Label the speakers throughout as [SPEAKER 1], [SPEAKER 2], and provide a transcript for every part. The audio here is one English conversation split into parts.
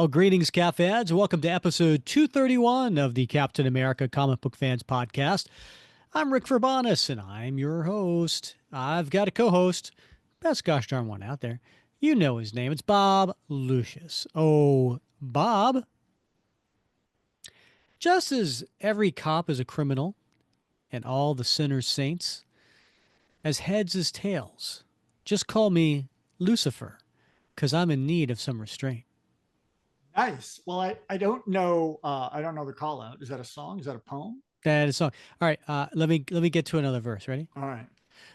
[SPEAKER 1] Well, greetings, Cap fans. Welcome to episode 231 of the Captain America Comic Book Fans Podcast. I'm Rick Verbanis, and I'm your host. I've got a co-host, best gosh darn one out there. You know his name. It's Bob Lucius. Oh, Bob. Just as every cop is a criminal and all the sinners saints, as heads as tails, just call me Lucifer, because I'm in need of some restraint.
[SPEAKER 2] Nice. Well, I don't know. I don't know the call out. Is that a song? Is that a poem?
[SPEAKER 1] That is song. All right, let me get to another verse. Ready?
[SPEAKER 2] All right.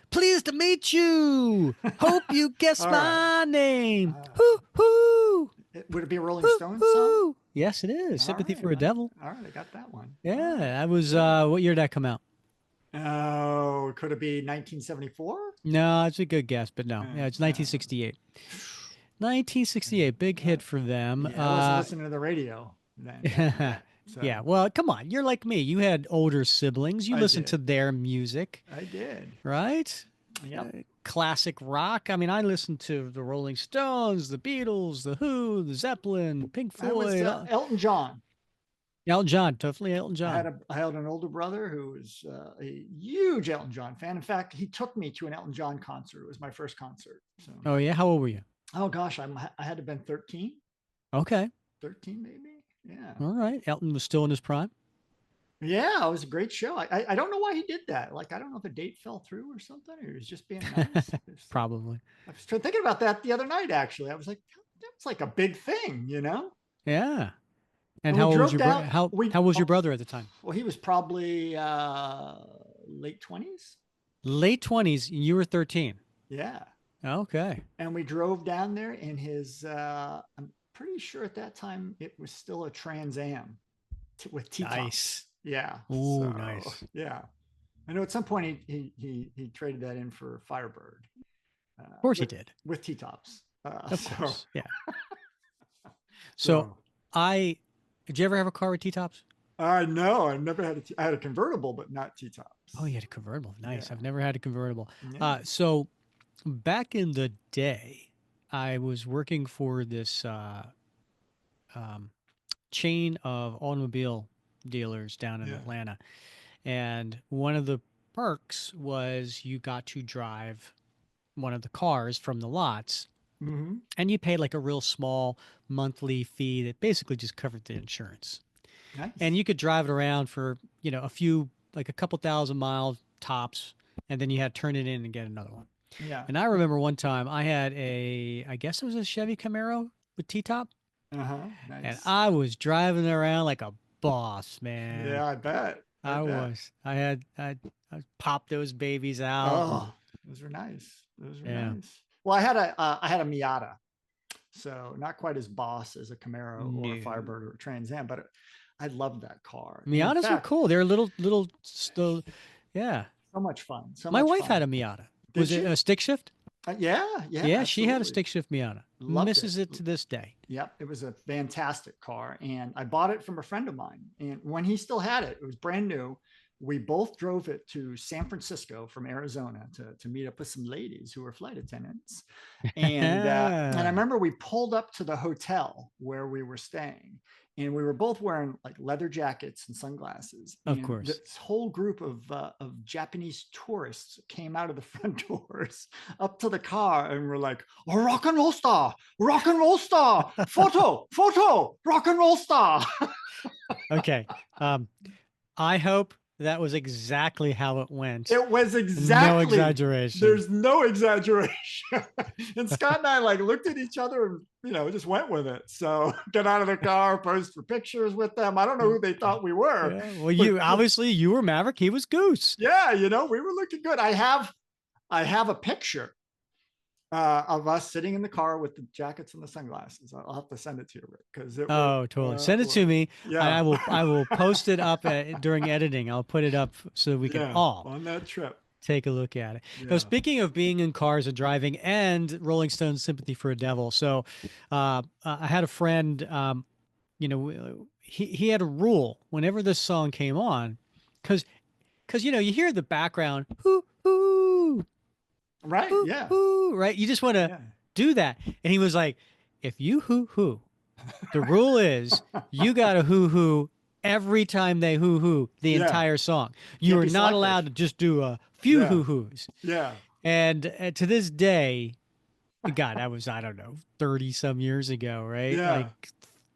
[SPEAKER 1] Pleased to meet you. Hope you guess
[SPEAKER 2] All right.
[SPEAKER 1] my name.
[SPEAKER 2] Uh,
[SPEAKER 1] Hoo hoo.
[SPEAKER 2] would it be a Rolling
[SPEAKER 1] Hoo
[SPEAKER 2] Stones song?
[SPEAKER 1] hoo. Yes, it is.
[SPEAKER 2] All
[SPEAKER 1] Sympathy
[SPEAKER 2] right.
[SPEAKER 1] for a Devil.
[SPEAKER 2] All right. I got that one. All
[SPEAKER 1] Yeah,
[SPEAKER 2] right.
[SPEAKER 1] that was
[SPEAKER 2] Good.
[SPEAKER 1] what year did that come out?
[SPEAKER 2] Oh, could it be 1974?
[SPEAKER 1] No, it's a good guess, but no. Yeah, it's
[SPEAKER 2] Uh,
[SPEAKER 1] 1968. 1968, big
[SPEAKER 2] yeah.
[SPEAKER 1] hit for them.
[SPEAKER 2] Yeah. I wasn't listening to the radio then.
[SPEAKER 1] Yeah,
[SPEAKER 2] So
[SPEAKER 1] well, come on. You're like me. You had older siblings. You
[SPEAKER 2] I
[SPEAKER 1] listened
[SPEAKER 2] did.
[SPEAKER 1] to their music,
[SPEAKER 2] I did.
[SPEAKER 1] right?
[SPEAKER 2] Yep.
[SPEAKER 1] Classic rock. I mean, I listened to the Rolling Stones, the Beatles, the Who, the Zeppelin, Pink
[SPEAKER 2] I was
[SPEAKER 1] Floyd,
[SPEAKER 2] Elton John.
[SPEAKER 1] Elton John, definitely Elton John.
[SPEAKER 2] I had an older brother who was a huge Elton John fan. In fact, he took me to an Elton John concert. It was my first concert. So,
[SPEAKER 1] Oh yeah, how old were you?
[SPEAKER 2] oh gosh, I had to have been 13,
[SPEAKER 1] Okay,
[SPEAKER 2] 13 maybe. Yeah.
[SPEAKER 1] all right. Elton was still in his prime.
[SPEAKER 2] Yeah, it was a great show. I don't know why he did that. Like, I don't know if a date fell through or something, or he was just being nice.
[SPEAKER 1] Probably.
[SPEAKER 2] I was thinking about that the other night, actually. I was like, that's like a big thing, you know?
[SPEAKER 1] Yeah. And
[SPEAKER 2] And we
[SPEAKER 1] how old was
[SPEAKER 2] drove
[SPEAKER 1] your bro-
[SPEAKER 2] down.
[SPEAKER 1] how
[SPEAKER 2] We
[SPEAKER 1] how was your brother at the time?
[SPEAKER 2] Well, he was probably late 20s.
[SPEAKER 1] Late 20s. You were 13.
[SPEAKER 2] Yeah.
[SPEAKER 1] Okay.
[SPEAKER 2] And we drove down there in his, I'm pretty sure at that time it was still a Trans Am with T-tops.
[SPEAKER 1] Nice.
[SPEAKER 2] Yeah.
[SPEAKER 1] Ooh,
[SPEAKER 2] So,
[SPEAKER 1] nice.
[SPEAKER 2] yeah. I know at some point he traded that in for Firebird
[SPEAKER 1] Of course he
[SPEAKER 2] with
[SPEAKER 1] did.
[SPEAKER 2] T-tops.
[SPEAKER 1] Of course. Yeah. So
[SPEAKER 2] So
[SPEAKER 1] I did you ever have a car with T-tops?
[SPEAKER 2] I know I never had I had a convertible, but not T-tops.
[SPEAKER 1] Oh, you had a convertible. Nice.
[SPEAKER 2] Yeah.
[SPEAKER 1] I've never had a convertible.
[SPEAKER 2] Yeah.
[SPEAKER 1] So back in the day, I was working for this um, chain of automobile dealers down in
[SPEAKER 2] Yeah.
[SPEAKER 1] Atlanta. And one of the perks was you got to drive one of the cars from the lots
[SPEAKER 2] Mm-hmm.
[SPEAKER 1] and you paid like a real small monthly fee that basically just covered the insurance. And
[SPEAKER 2] Nice.
[SPEAKER 1] you could drive it around for, a few, like a couple thousand miles tops. And then you had to turn it in and get another one.
[SPEAKER 2] Yeah.
[SPEAKER 1] And I remember one time I had I guess it was a Chevy Camaro with T-top.
[SPEAKER 2] Uh-huh.
[SPEAKER 1] And
[SPEAKER 2] Nice.
[SPEAKER 1] I was driving around like a boss, man.
[SPEAKER 2] Yeah, I bet. I
[SPEAKER 1] I
[SPEAKER 2] bet.
[SPEAKER 1] was. I popped those babies out. And,
[SPEAKER 2] Oh, those were nice. Those were
[SPEAKER 1] yeah.
[SPEAKER 2] nice. Well, I had a Miata, so not quite as boss as a Camaro or a
[SPEAKER 1] No.
[SPEAKER 2] Firebird or a Trans Am, but I loved that car. And in
[SPEAKER 1] Miatas are
[SPEAKER 2] fact,
[SPEAKER 1] cool. They're little still. Yeah.
[SPEAKER 2] so much fun. So
[SPEAKER 1] My
[SPEAKER 2] much
[SPEAKER 1] wife
[SPEAKER 2] fun.
[SPEAKER 1] had a Miata.
[SPEAKER 2] Did
[SPEAKER 1] Was it
[SPEAKER 2] she?
[SPEAKER 1] a stick shift?
[SPEAKER 2] Yeah, yeah,
[SPEAKER 1] Yeah, she had a
[SPEAKER 2] absolutely.
[SPEAKER 1] stick shift Miata.
[SPEAKER 2] Loved it.
[SPEAKER 1] Misses it to this day.
[SPEAKER 2] Yep, it was a fantastic car, and I bought it from a friend of mine. And when he still had it, it was brand new. We both drove it to San Francisco from Arizona to meet up with some ladies who were flight attendants. And I remember we pulled up to the hotel where we were staying, and we were both wearing like leather jackets and sunglasses.
[SPEAKER 1] Of
[SPEAKER 2] And
[SPEAKER 1] course.
[SPEAKER 2] this whole group of Japanese tourists came out of the front doors up to the car, and we're like, "Oh, rock and roll star, photo, rock and roll star."
[SPEAKER 1] Okay. I hope that was exactly how it went.
[SPEAKER 2] It was
[SPEAKER 1] No
[SPEAKER 2] exactly.
[SPEAKER 1] exaggeration.
[SPEAKER 2] There's no exaggeration. And Scott and I like looked at each other and just went with it. So get out of the car, posed for pictures with them. I don't know who they thought we were.
[SPEAKER 1] Yeah. Well, you obviously you were Maverick. He was Goose.
[SPEAKER 2] Yeah, we were looking good. I have a picture of us sitting in the car with the jackets and the sunglasses. I'll have to send it to you, Rick, because it was.
[SPEAKER 1] Oh, totally. Send it to me.
[SPEAKER 2] Yeah,
[SPEAKER 1] I will post it up during editing. I'll put it up so we can all
[SPEAKER 2] on that trip.
[SPEAKER 1] take a look at it.
[SPEAKER 2] Yeah.
[SPEAKER 1] Now, speaking of being in cars and driving and Rolling Stones "Sympathy for a Devil," so I had a friend. He had a rule whenever this song came on, because you hear the background, hoo hoo,
[SPEAKER 2] Right?
[SPEAKER 1] hoo
[SPEAKER 2] Yeah.
[SPEAKER 1] hoo, right? You just want to
[SPEAKER 2] Yeah.
[SPEAKER 1] do that, and he was like, if you hoo hoo The rule is you got to hoo hoo every time they hoo hoo the
[SPEAKER 2] Yeah.
[SPEAKER 1] entire song. You
[SPEAKER 2] Can't
[SPEAKER 1] are
[SPEAKER 2] be
[SPEAKER 1] not allowed
[SPEAKER 2] selective.
[SPEAKER 1] to just do a few
[SPEAKER 2] Yeah.
[SPEAKER 1] hoo hoos.
[SPEAKER 2] Yeah.
[SPEAKER 1] And to this day, God, that was, I don't know, 30 some years ago, right?
[SPEAKER 2] Yeah.
[SPEAKER 1] Like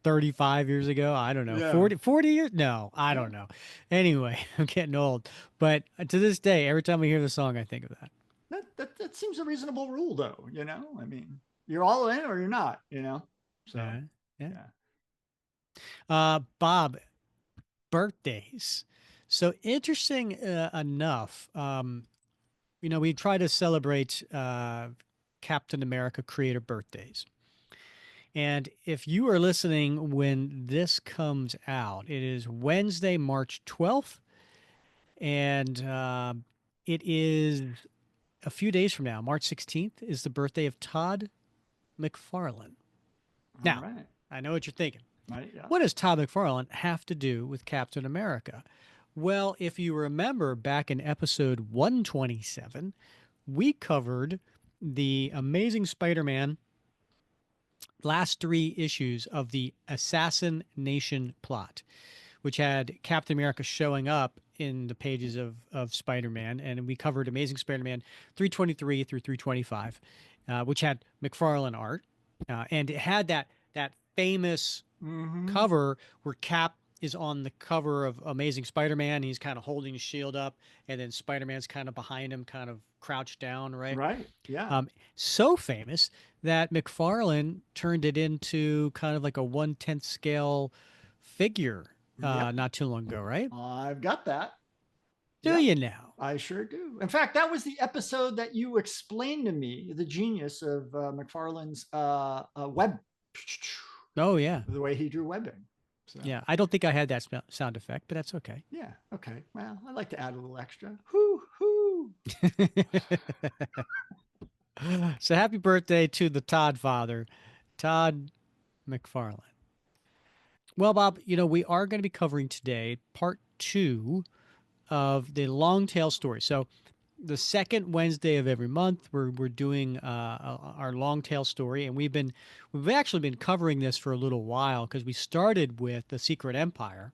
[SPEAKER 1] 35 years ago. I don't know.
[SPEAKER 2] Yeah.
[SPEAKER 1] 40 years? No, I
[SPEAKER 2] Yeah.
[SPEAKER 1] don't know. Anyway, I'm getting old. But to this day, every time I hear the song, I think of that.
[SPEAKER 2] That seems a reasonable rule, though. I mean, you're all in or you're not. So,
[SPEAKER 1] Yeah. Yeah.
[SPEAKER 2] yeah.
[SPEAKER 1] Bob, birthdays. So interesting enough, we try to celebrate Captain America creator birthdays. And if you are listening when this comes out, it is Wednesday, March 12th. And it is a few days from now, March 16th, is the birthday of Todd McFarlane.
[SPEAKER 2] All
[SPEAKER 1] Now,
[SPEAKER 2] right.
[SPEAKER 1] I know what you're thinking.
[SPEAKER 2] Right. Yeah.
[SPEAKER 1] What does Todd McFarlane have to do with Captain America? Well, if you remember back in episode 127, we covered the Amazing Spider Man last three issues of the Assassin Nation plot, which had Captain America showing up in the pages of Spider Man. And we covered Amazing Spider Man 323 through 325, which had McFarlane art. And it had that famous
[SPEAKER 2] Mm-hmm.
[SPEAKER 1] cover where Cap is on the cover of Amazing Spider-Man. He's kind of holding his shield up, and then Spider-Man's kind of behind him, kind of crouched down, right?
[SPEAKER 2] Right. Yeah.
[SPEAKER 1] So famous that McFarlane turned it into kind of like a 1/10 scale figure
[SPEAKER 2] Yep.
[SPEAKER 1] not too long ago, right?
[SPEAKER 2] I've got that.
[SPEAKER 1] Do
[SPEAKER 2] Yep.
[SPEAKER 1] you now?
[SPEAKER 2] I sure do. In fact, that was the episode that you explained to me the genius of McFarlane's web,
[SPEAKER 1] Oh yeah,
[SPEAKER 2] the way he drew webbing. So,
[SPEAKER 1] yeah. I don't think I had that sound effect, but that's okay.
[SPEAKER 2] yeah. Okay. Well, I like to add a little extra. Hoo hoo.
[SPEAKER 1] So happy birthday to the Todd father, Todd McFarlane. Well, Bob, we are going to be covering today part two of the long tail story. So, the second Wednesday of every month, we're doing our long tail story, and we've actually been covering this for a little while because we started with the Secret Empire,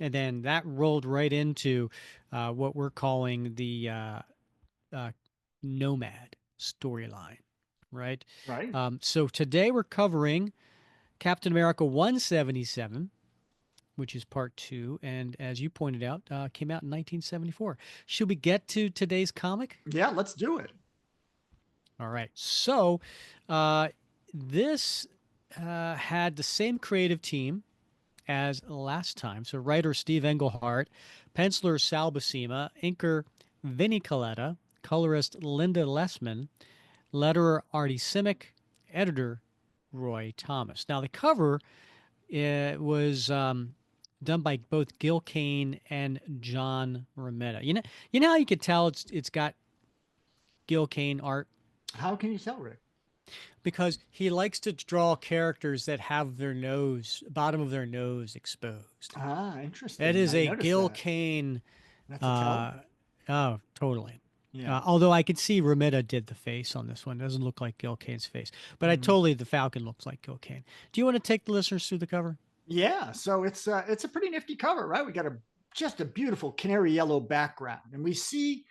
[SPEAKER 1] and then that rolled right into what we're calling the uh, Nomad storyline, right?
[SPEAKER 2] Right.
[SPEAKER 1] So today we're covering Captain America 177, which is part two. And as you pointed out, came out in 1974. Should we get to today's comic?
[SPEAKER 2] Yeah. Let's do it.
[SPEAKER 1] All right. So uh, this had the same creative team as last time. So writer Steve Englehart, penciler Sal Buscema, inker Vinnie Coletta, colorist Linda Lessman, letterer Artie Simic, editor Roy Thomas. Now the cover was done by both Gil Kane and John Romita. You know how you could tell it's got Gil Kane art
[SPEAKER 2] How can you tell, Rick?
[SPEAKER 1] because he likes to draw characters that have their bottom of their nose exposed.
[SPEAKER 2] Ah,
[SPEAKER 1] That
[SPEAKER 2] interesting.
[SPEAKER 1] is
[SPEAKER 2] I
[SPEAKER 1] a
[SPEAKER 2] noticed
[SPEAKER 1] Gil
[SPEAKER 2] that.
[SPEAKER 1] Kane.
[SPEAKER 2] That's a tell.
[SPEAKER 1] Uh, oh, totally.
[SPEAKER 2] Yeah.
[SPEAKER 1] Although I could see Romita did the face on this one. It doesn't look like Gil Kane's face. But I
[SPEAKER 2] Mhm.
[SPEAKER 1] totally, the Falcon looks like Gil Kane. Do you want to take the listeners through the cover?
[SPEAKER 2] Yeah, so it's a pretty nifty cover, right? We got just a beautiful canary yellow background, and we see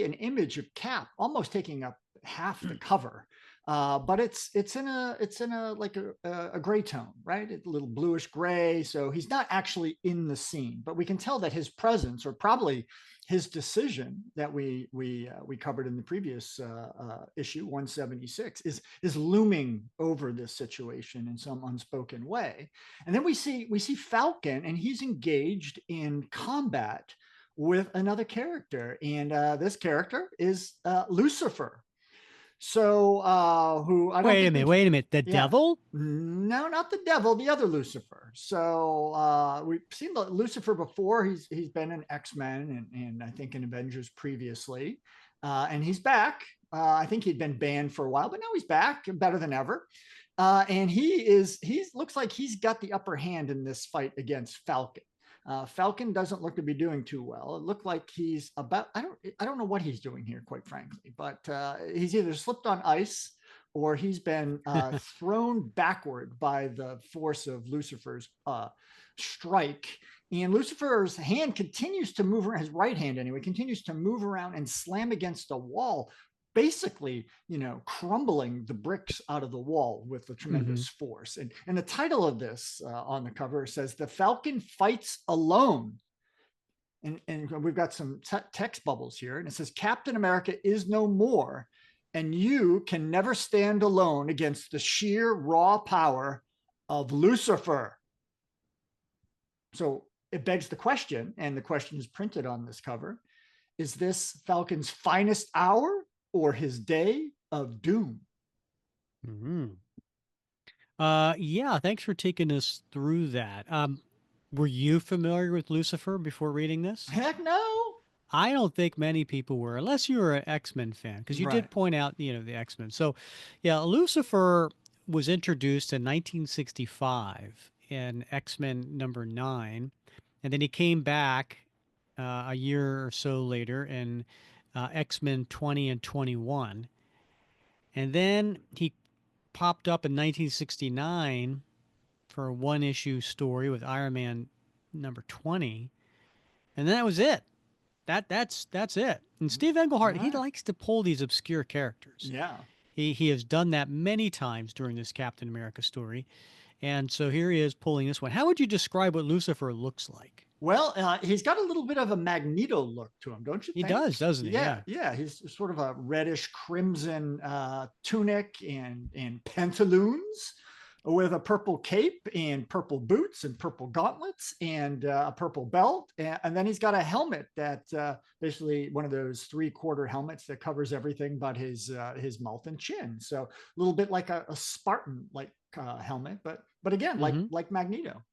[SPEAKER 2] an image of Cap almost taking up half the cover, but it's in a like a gray tone, right? A little bluish gray, so he's not actually in the scene, but we can tell that his presence, or probably his decision that we covered in the previous issue 176, is looming over this situation in some unspoken way. And then we see Falcon, and he's engaged in combat with another character, and this character is Lucifer. So, who I don't
[SPEAKER 1] Wait a
[SPEAKER 2] think we
[SPEAKER 1] minute. Wait a minute. The
[SPEAKER 2] yeah.
[SPEAKER 1] devil?
[SPEAKER 2] No, not the devil, the other Lucifer. So we've seen Lucifer before. He's been in X-Men and I think in Avengers previously. And he's back. I think he'd been banned for a while, but now he's back, better than ever. And he looks like he's got the upper hand in this fight against Falcon. Falcon doesn't look to be doing too well. It looked like he's about I don't know what he's doing here, quite frankly, but he's either slipped on ice or he's been thrown backward by the force of Lucifer's strike. And Lucifer's hand continues to move around, his right hand anyway, continues to move around and slam against a wall, basically, crumbling the bricks out of the wall with a
[SPEAKER 1] Mm-hmm.
[SPEAKER 2] tremendous force. And the title of this on the cover says, "The Falcon Fights Alone." And we've got some text bubbles here, and it says, "Captain America is no more, and you can never stand alone against the sheer raw power of Lucifer." So it begs the question, and the question is printed on this cover: is this Falcon's finest hour or his day of doom?
[SPEAKER 1] Mm-hmm. Yeah, thanks for taking us through that. Were you familiar with Lucifer before reading this?
[SPEAKER 2] Heck no.
[SPEAKER 1] I don't think many people were, unless you were an X-Men fan, because you
[SPEAKER 2] Right.
[SPEAKER 1] did point out, the X-Men. So, yeah, Lucifer was introduced in 1965 in X-Men number 9, and then he came back a year or so later in X-Men 20 and 21. And then he popped up in 1969 for a one issue story with Iron Man number 20, and then that was it. That's it. And Steve
[SPEAKER 2] All
[SPEAKER 1] Englehart, he
[SPEAKER 2] right.
[SPEAKER 1] likes to pull these obscure characters.
[SPEAKER 2] Yeah.
[SPEAKER 1] He has done that many times during this Captain America story, and so here he is pulling this one. How would you describe what Lucifer looks like?
[SPEAKER 2] Well, he's got a little bit of a Magneto look to him, don't you
[SPEAKER 1] He
[SPEAKER 2] think?
[SPEAKER 1] does, doesn't he?
[SPEAKER 2] Yeah,
[SPEAKER 1] Yeah.
[SPEAKER 2] yeah. He's sort of a reddish crimson tunic and pantaloons with a purple cape and purple boots and purple gauntlets and a purple belt. And then he's got a helmet that basically one of those three-quarter helmets that covers everything but his mouth and chin. So a little bit like a Spartan like helmet, but again,
[SPEAKER 1] Mm-hmm.
[SPEAKER 2] like Magneto.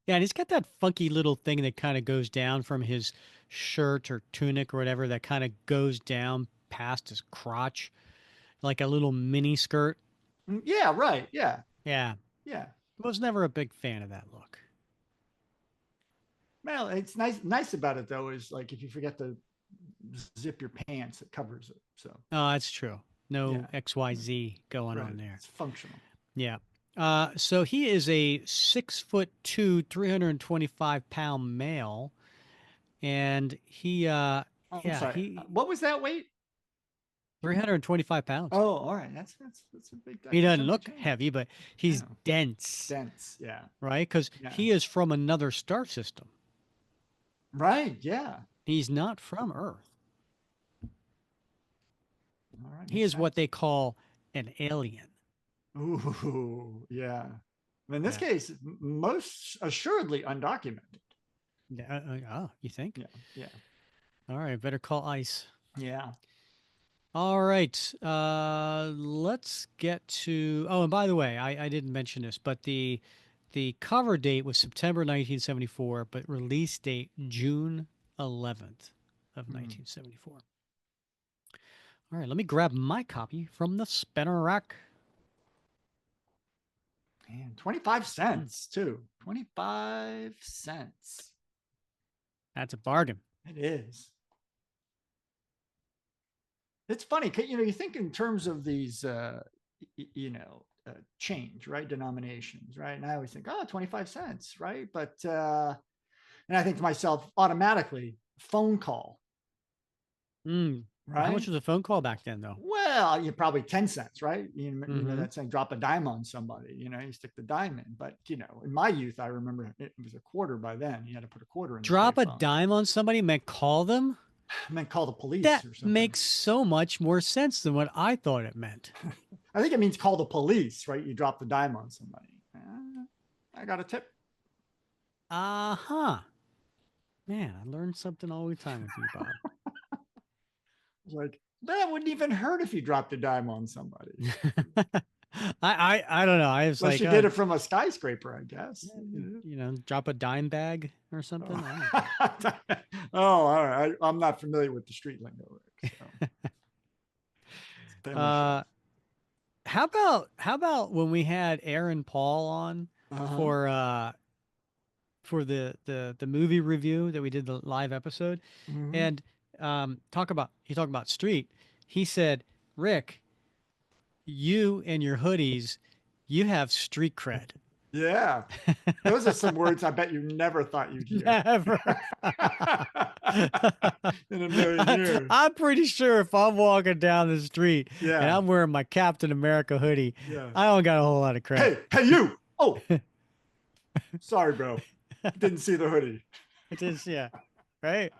[SPEAKER 1] Yeah, and he's got that funky little thing that kind of goes down from his shirt or tunic or whatever that kind of goes down past his crotch, like a little mini skirt.
[SPEAKER 2] Yeah, right. Yeah,
[SPEAKER 1] Yeah,
[SPEAKER 2] yeah.
[SPEAKER 1] was never a big fan of that look.
[SPEAKER 2] Well, it's nice about it though is like if you forget to zip your pants, it covers it. So
[SPEAKER 1] Oh, that's true. No
[SPEAKER 2] yeah,
[SPEAKER 1] XYZ going
[SPEAKER 2] right.
[SPEAKER 1] on there.
[SPEAKER 2] It's functional.
[SPEAKER 1] Yeah. So he is a 6'2", 325-pound male, and
[SPEAKER 2] I'm sorry.
[SPEAKER 1] he
[SPEAKER 2] What was that weight?
[SPEAKER 1] 325 pounds.
[SPEAKER 2] Oh, all right. That's a big.
[SPEAKER 1] He
[SPEAKER 2] That's a
[SPEAKER 1] doesn't
[SPEAKER 2] big
[SPEAKER 1] look
[SPEAKER 2] change.
[SPEAKER 1] heavy, but he's
[SPEAKER 2] Yeah,
[SPEAKER 1] dense,
[SPEAKER 2] dense. Yeah,
[SPEAKER 1] right? Because
[SPEAKER 2] yeah.
[SPEAKER 1] he is from another star system.
[SPEAKER 2] Right. Yeah.
[SPEAKER 1] He's not from Earth.
[SPEAKER 2] All right.
[SPEAKER 1] He
[SPEAKER 2] Makes
[SPEAKER 1] is what
[SPEAKER 2] sense.
[SPEAKER 1] they call an alien.
[SPEAKER 2] Ooh, yeah. In this
[SPEAKER 1] Yeah.
[SPEAKER 2] case, most assuredly undocumented.
[SPEAKER 1] Oh, you think?
[SPEAKER 2] Yeah. Yeah.
[SPEAKER 1] All right, better call ICE.
[SPEAKER 2] Yeah.
[SPEAKER 1] All right. Let's get to. Oh, and by the way, I didn't mention this, but the cover date was September 1974, but release date June 11th of
[SPEAKER 2] Hmm.
[SPEAKER 1] 1974. All right, let me grab my copy from the spinner rack.
[SPEAKER 2] Man, 25
[SPEAKER 1] Hmm,
[SPEAKER 2] cents too. 25 cents.
[SPEAKER 1] that's a bargain.
[SPEAKER 2] It is. It's funny. You think in terms of these, change, right? Denominations, right? And I always think, oh, 25 cents, right? And I think to myself automatically, phone call,
[SPEAKER 1] Mm. How much
[SPEAKER 2] right?
[SPEAKER 1] was a phone call back then, though?
[SPEAKER 2] Well, you probably 10 cents, right?
[SPEAKER 1] Mm-hmm.
[SPEAKER 2] That saying drop a dime on somebody, you stick the dime in. But, in my youth, I remember it was a quarter by then. You had to put a quarter in the
[SPEAKER 1] Drop a
[SPEAKER 2] payphone.
[SPEAKER 1] dime on somebody meant call them?
[SPEAKER 2] I meant call the police
[SPEAKER 1] That
[SPEAKER 2] or something.
[SPEAKER 1] makes so much more sense than what I thought it meant.
[SPEAKER 2] I think it means call the police, right? You drop the dime on somebody. I got a tip.
[SPEAKER 1] Uh-huh. Man, I learned something all the time with you, Bob.
[SPEAKER 2] It's like, that wouldn't even hurt if you dropped a dime on somebody.
[SPEAKER 1] I don't know. I was
[SPEAKER 2] Unless
[SPEAKER 1] like,
[SPEAKER 2] you did it from a skyscraper, I guess.
[SPEAKER 1] drop a dime bag or something.
[SPEAKER 2] Oh,
[SPEAKER 1] I don't know.
[SPEAKER 2] oh all right. I'm not familiar with the street lingo, Rick. So it's a family show.
[SPEAKER 1] Uh, how about when we had Aaron Paul on
[SPEAKER 2] Uh-huh.
[SPEAKER 1] for the movie review that we did the live episode,
[SPEAKER 2] Mm-hmm.
[SPEAKER 1] and he talked about street. He said, Rick, you and your hoodies, you have street cred.
[SPEAKER 2] Yeah. Those are some words I bet you never thought you'd hear
[SPEAKER 1] Never.
[SPEAKER 2] in a million years.
[SPEAKER 1] I'm pretty sure if I'm walking down the street and
[SPEAKER 2] Yeah.
[SPEAKER 1] I'm wearing my Captain America hoodie,
[SPEAKER 2] Yeah.
[SPEAKER 1] I don't got a whole lot of cred.
[SPEAKER 2] Hey, you. Oh, sorry, bro. Didn't see the hoodie.
[SPEAKER 1] It is, yeah, right.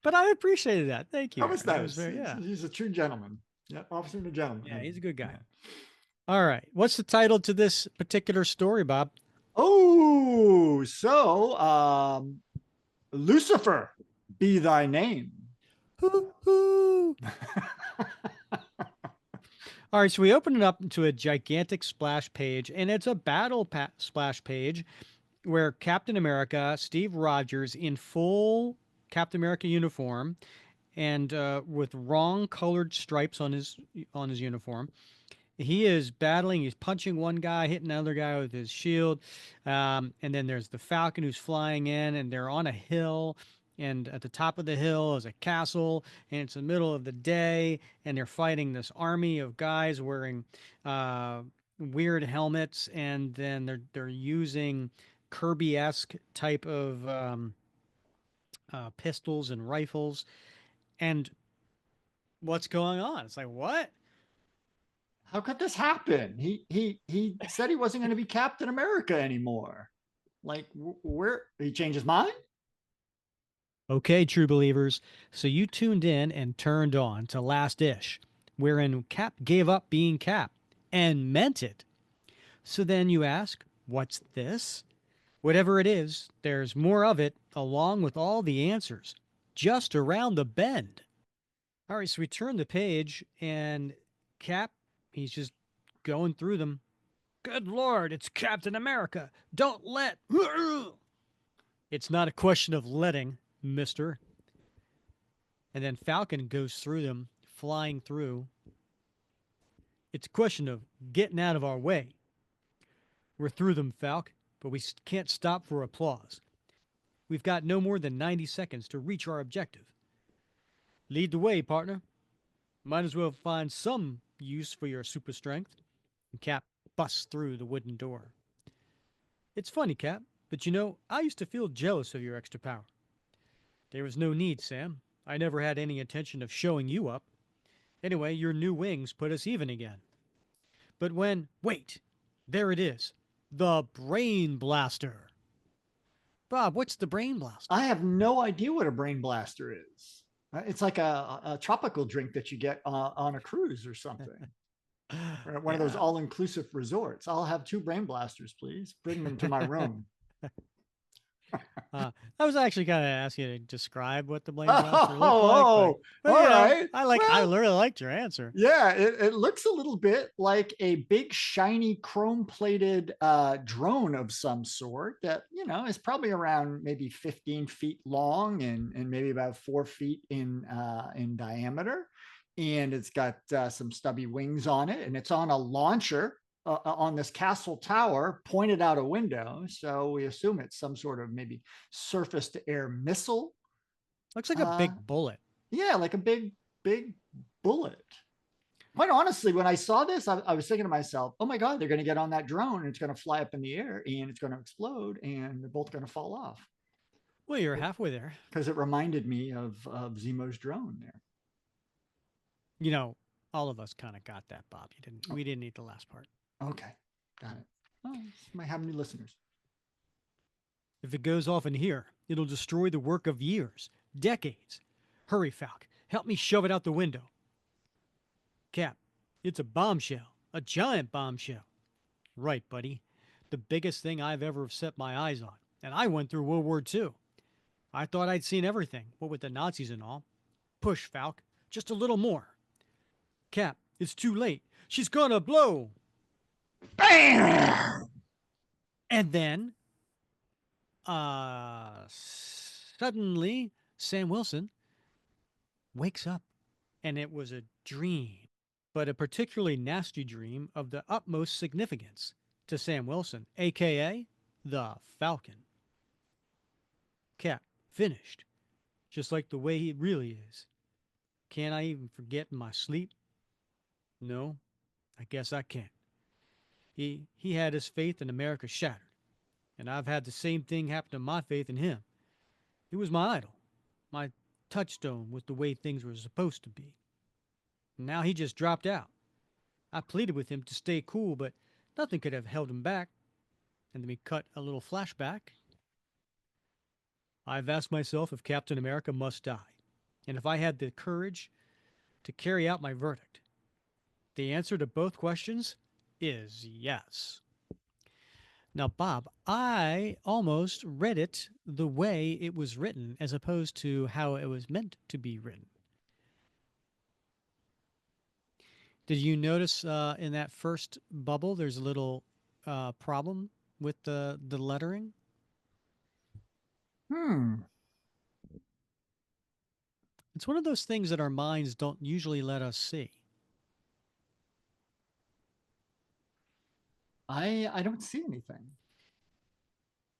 [SPEAKER 1] But I appreciated that. Thank
[SPEAKER 2] That
[SPEAKER 1] you.
[SPEAKER 2] was
[SPEAKER 1] That was
[SPEAKER 2] nice.
[SPEAKER 1] very, yeah,
[SPEAKER 2] He's a true gentleman. Yeah, officer and a
[SPEAKER 1] yeah.
[SPEAKER 2] gentleman.
[SPEAKER 1] He's a good guy.
[SPEAKER 2] Yeah.
[SPEAKER 1] All right. What's the title to this particular story, Bob?
[SPEAKER 2] Oh, so Lucifer, be thy name.
[SPEAKER 1] Hoo-hoo. All right, so we open it up into a gigantic splash page, and it's a splash page where Captain America, Steve Rogers, in full Captain America uniform and with wrong colored stripes on his uniform, he is battling. He's punching one guy, hitting another guy with his shield, and then there's the Falcon who's flying in, and they're on a hill. And at the top of the hill is a castle, and it's the middle of the day, and they're fighting this army of guys wearing uh, weird helmets, and then they're using Kirby-esque type of pistols and rifles. And what's going on? It's like, what?
[SPEAKER 2] How could this happen? He said he wasn't going to be Captain America anymore. Like where he changed his mind?
[SPEAKER 1] Okay, true believers. So you tuned in and turned on to Last Ish, wherein Cap gave up being Cap and meant it. So then you ask, what's this? Whatever it is, there's more of it, along with all the answers, just around the bend. All right, so we turn the page, and Cap, he's just going through them. Good Lord, it's Captain America. Don't let. It's not a question of letting, mister. And then Falcon goes through them, flying through. It's a question of getting out of our way. We're through them, Falc, but we can't stop for applause. We've got no more than 90 seconds to reach our objective. Lead the way, partner. Might as well find some use for your super strength. And Cap busts through the wooden door. It's funny, Cap, but you know, I used to feel jealous of your extra power. There was no need, Sam. I never had any intention of showing you up. Anyway, your new wings put us even again. But when, wait, there it is. The Brain Blaster. Bob, what's the Brain Blaster?
[SPEAKER 2] I have no idea what a brain blaster is. It's like a tropical drink that you get on a cruise or something. Or one of those
[SPEAKER 1] Yeah.
[SPEAKER 2] all-inclusive resorts. I'll have 2 brain blasters, please. Bring them to my room.
[SPEAKER 1] I was actually kind of asking you to describe what the Brain Blaster looked like,
[SPEAKER 2] Oh,
[SPEAKER 1] but
[SPEAKER 2] all
[SPEAKER 1] you know,
[SPEAKER 2] right.
[SPEAKER 1] I
[SPEAKER 2] Well,
[SPEAKER 1] really liked your answer.
[SPEAKER 2] yeah, it looks a little bit like a big, shiny, chrome-plated drone of some sort that, is probably around maybe 15 feet long and maybe about 4 feet in diameter. And it's got some stubby wings on it, and it's on a launcher on this castle tower pointed out a window. So we assume it's some sort of maybe surface-to-air missile.
[SPEAKER 1] Looks like a
[SPEAKER 2] Uh,
[SPEAKER 1] big bullet.
[SPEAKER 2] yeah, like a big bullet. Quite honestly, when I saw this, I was thinking to myself, oh my God, they're going to get on that drone and it's going to fly up in the air and it's going to explode and they're both going to fall off.
[SPEAKER 1] Well, you're halfway there.
[SPEAKER 2] Because it reminded me of Zemo's drone there.
[SPEAKER 1] You know, all of us kind of got that, Bob. You didn't.
[SPEAKER 2] Oh,
[SPEAKER 1] We didn't need the last part.
[SPEAKER 2] okay, got it. Oh, might have new listeners.
[SPEAKER 1] If it goes off in here, it'll destroy the work of years, decades. Hurry, Falk. Help me shove it out the window. Cap, it's a bombshell. A giant bombshell. Right, buddy. The biggest thing I've ever set my eyes on. And I went through World War II. I thought I'd seen everything, what with the Nazis and all. Push, Falk. Just a little more. Cap, it's too late. She's gonna blow.
[SPEAKER 2] Bam!
[SPEAKER 1] And then, suddenly, Sam Wilson wakes up, and it was a dream, but a particularly nasty dream of the utmost significance to Sam Wilson, aka the Falcon. Cap, finished, just like the way he really is. Can't I even forget in my sleep? No. I guess I can't. He had his faith in America shattered, and I've had the same thing happen to my faith in him. He was my idol, my touchstone with the way things were supposed to be. And now he just dropped out. I pleaded with him to stay cool, but nothing could have held him back. And then we cut a little flashback. I've asked myself if Captain America must die, and if I had the courage to carry out my verdict. The answer to both questions is yes. Now, Bob, I almost read it the way it was written as opposed to how it was meant to be written. Did you notice in that first bubble there's a little problem with the lettering?
[SPEAKER 2] Hmm.
[SPEAKER 1] It's one of those things that our minds don't usually let us see.
[SPEAKER 2] I don't see anything.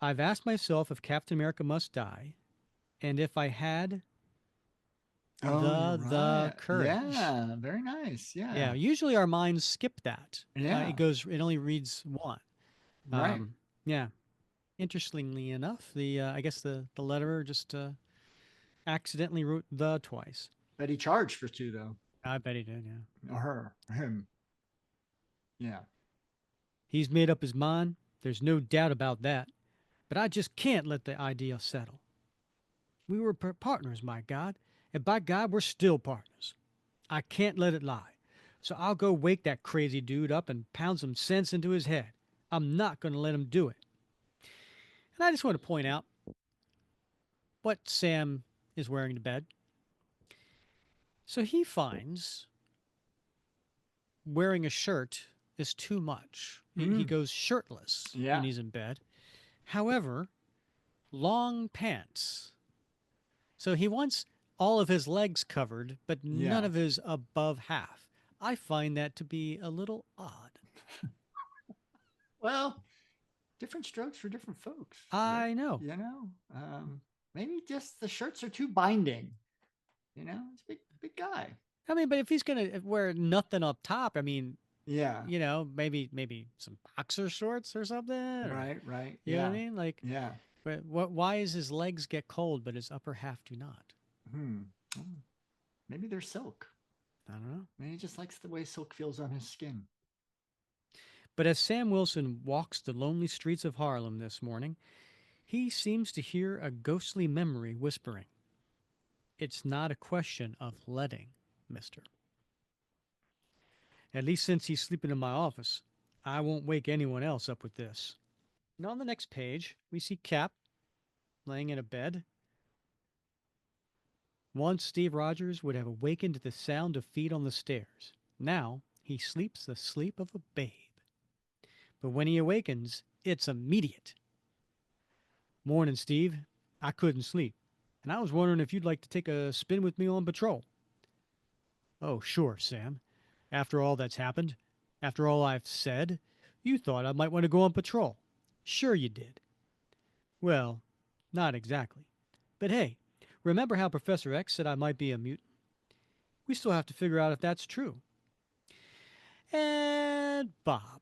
[SPEAKER 1] I've asked myself if Captain America must die, and if I had
[SPEAKER 2] Oh, you're
[SPEAKER 1] the
[SPEAKER 2] right.
[SPEAKER 1] courage.
[SPEAKER 2] Yeah, very nice.
[SPEAKER 1] Yeah,
[SPEAKER 2] Yeah.
[SPEAKER 1] usually our minds skip that.
[SPEAKER 2] Yeah.
[SPEAKER 1] It only reads one.
[SPEAKER 2] Right.
[SPEAKER 1] Yeah. Interestingly enough, the I guess the letterer just accidentally wrote the twice.
[SPEAKER 2] But he charged for two though.
[SPEAKER 1] I bet he did. Yeah.
[SPEAKER 2] Or her. Or him. Yeah.
[SPEAKER 1] He's made up his mind. There's no doubt about that. But I just can't let the idea settle. We were partners, my God, and by God, we're still partners. I can't let it lie. So I'll go wake that crazy dude up and pound some sense into his head. I'm not going to let him do it. And I just want to point out what Sam is wearing to bed. So he finds wearing a shirt is too much. He
[SPEAKER 2] Mm.
[SPEAKER 1] goes shirtless when
[SPEAKER 2] Yeah.
[SPEAKER 1] he's in bed. However, long pants. So he wants all of his legs covered, but none
[SPEAKER 2] Yeah.
[SPEAKER 1] of his above half. I find that to be a little odd.
[SPEAKER 2] Well, different strokes for different folks, Rick.
[SPEAKER 1] I know.
[SPEAKER 2] You know, maybe just the shirts are too binding. You know, it's a big guy.
[SPEAKER 1] I mean, but if he's gonna wear nothing up top, I mean,
[SPEAKER 2] Yeah.
[SPEAKER 1] maybe some boxer shorts or something, or
[SPEAKER 2] Right. Right.
[SPEAKER 1] you know what I
[SPEAKER 2] Yeah.
[SPEAKER 1] mean? Like,
[SPEAKER 2] Yeah.
[SPEAKER 1] what? Why is his legs get cold, but his upper half do not?
[SPEAKER 2] Hmm. Oh, maybe they're silk.
[SPEAKER 1] I don't know.
[SPEAKER 2] Maybe he just likes the way silk feels on his skin.
[SPEAKER 1] But as Sam Wilson walks the lonely streets of Harlem this morning, he seems to hear a ghostly memory whispering, "It's not a question of letting, Mister." At least since he's sleeping in my office, I won't wake anyone else up with this. And on the next page, we see Cap laying in a bed. Once Steve Rogers would have awakened to the sound of feet on the stairs. Now he sleeps the sleep of a babe. But when he awakens, it's immediate. Morning, Steve. I couldn't sleep, and I was wondering if you'd like to take a spin with me on patrol. Oh, sure, Sam. After all that's happened, after all I've said, you thought I might want to go on patrol. Sure you did. Well, not exactly. But hey, remember how Professor X said I might be a mutant? We still have to figure out if that's true. And Bob,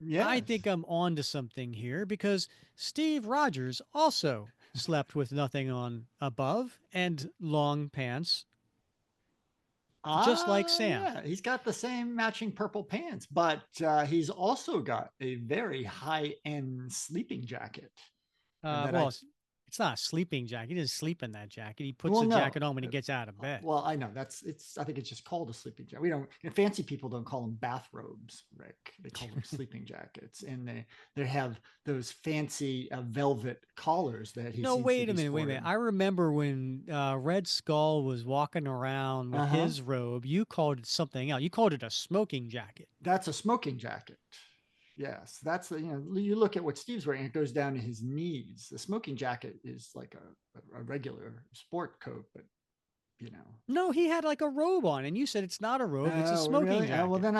[SPEAKER 1] I think
[SPEAKER 2] Yes.
[SPEAKER 1] I'm on to something here because Steve Rogers also slept with nothing on above and long pants, just like
[SPEAKER 2] Ah,
[SPEAKER 1] Sam.
[SPEAKER 2] yeah. He's got the same matching purple pants, but he's also got a very high end sleeping jacket that
[SPEAKER 1] Well,
[SPEAKER 2] I
[SPEAKER 1] it's not a sleeping jacket. He doesn't sleep in that jacket. He puts
[SPEAKER 2] well,
[SPEAKER 1] the
[SPEAKER 2] no.
[SPEAKER 1] jacket on when he gets out of bed.
[SPEAKER 2] Well, I know that's it's. I think it's just called a sleeping jacket. We don't. Fancy people don't call them bathrobes, Rick. They call them sleeping jackets, and they have those fancy velvet collars that he
[SPEAKER 1] No,
[SPEAKER 2] seems to
[SPEAKER 1] wait a
[SPEAKER 2] be
[SPEAKER 1] minute, wait a minute.
[SPEAKER 2] sporting.
[SPEAKER 1] I remember when Red Skull was walking around with
[SPEAKER 2] Uh huh.
[SPEAKER 1] his robe, you called it something else. You called it a smoking jacket.
[SPEAKER 2] That's a smoking jacket. Yes, that's the you look at what Steve's wearing; it goes down to his knees. The smoking jacket is like a regular sport coat, but you know.
[SPEAKER 1] No, he had like a robe on, and you said it's not a robe, it's a
[SPEAKER 2] Oh,
[SPEAKER 1] smoking
[SPEAKER 2] really? Well,
[SPEAKER 1] jacket.
[SPEAKER 2] then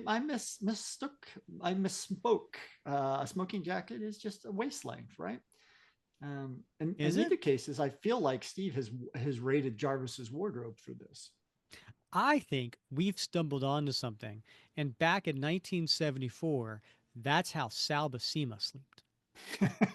[SPEAKER 2] I mistook. I misspoke. A smoking jacket is just a waist length, right? In
[SPEAKER 1] Is it?
[SPEAKER 2] neither cases, I feel like Steve has raided Jarvis's wardrobe for this.
[SPEAKER 1] I think we've stumbled onto something. And back in 1974, that's how Sal Buscema slept.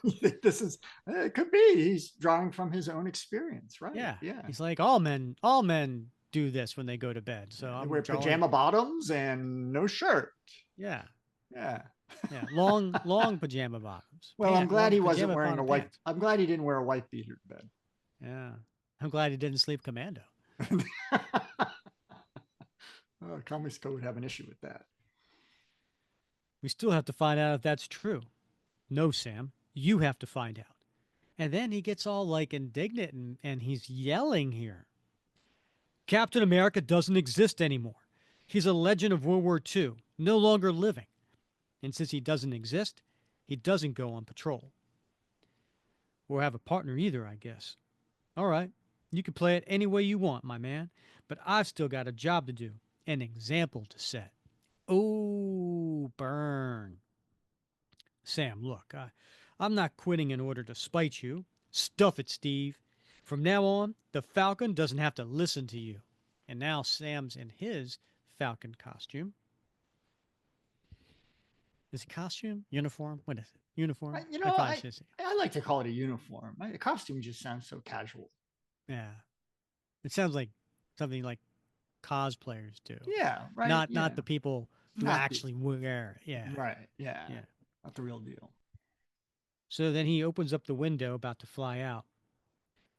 [SPEAKER 2] You think this is, it could be he's drawing from his own experience, right?
[SPEAKER 1] Yeah.
[SPEAKER 2] Yeah.
[SPEAKER 1] He's like, all men do this when they go to bed. So
[SPEAKER 2] Yeah, they
[SPEAKER 1] I'm
[SPEAKER 2] wear
[SPEAKER 1] drawing.
[SPEAKER 2] pajama bottoms and no shirt.
[SPEAKER 1] Yeah.
[SPEAKER 2] Yeah.
[SPEAKER 1] Yeah. Long pajama bottoms.
[SPEAKER 2] Well, I'm glad
[SPEAKER 1] Long
[SPEAKER 2] he wasn't
[SPEAKER 1] pajama
[SPEAKER 2] wearing a
[SPEAKER 1] bottom
[SPEAKER 2] white.
[SPEAKER 1] pants.
[SPEAKER 2] I'm glad he didn't wear a white beater to bed.
[SPEAKER 1] Yeah. I'm glad he didn't sleep commando.
[SPEAKER 2] Comics Code would have an issue with that.
[SPEAKER 1] We still have to find out if that's true. No, Sam. You have to find out. And then he gets all like indignant and he's yelling here. Captain America doesn't exist anymore. He's a legend of World War II, no longer living. And since he doesn't exist, he doesn't go on patrol. Or have a partner either, I guess. All right, you can play it any way you want, my man, but I've still got a job to do, an example to set. Oh, burn. Sam, look, I'm not quitting in order to spite you. Stuff it, Steve. From now on, the Falcon doesn't have to listen to you. And now Sam's in his Falcon costume. Is it costume? Uniform? What is it? Uniform?
[SPEAKER 2] You
[SPEAKER 1] I
[SPEAKER 2] know,
[SPEAKER 1] probably should say.
[SPEAKER 2] I like to call it a uniform. The costume just sounds so casual.
[SPEAKER 1] Yeah. It sounds like something like cosplayers do.
[SPEAKER 2] Yeah, right.
[SPEAKER 1] Not
[SPEAKER 2] Yeah,
[SPEAKER 1] the people who
[SPEAKER 2] not the
[SPEAKER 1] actually wear it. Yeah.
[SPEAKER 2] right. Yeah,
[SPEAKER 1] Yeah.
[SPEAKER 2] not the real deal.
[SPEAKER 1] So then he opens up the window about to fly out.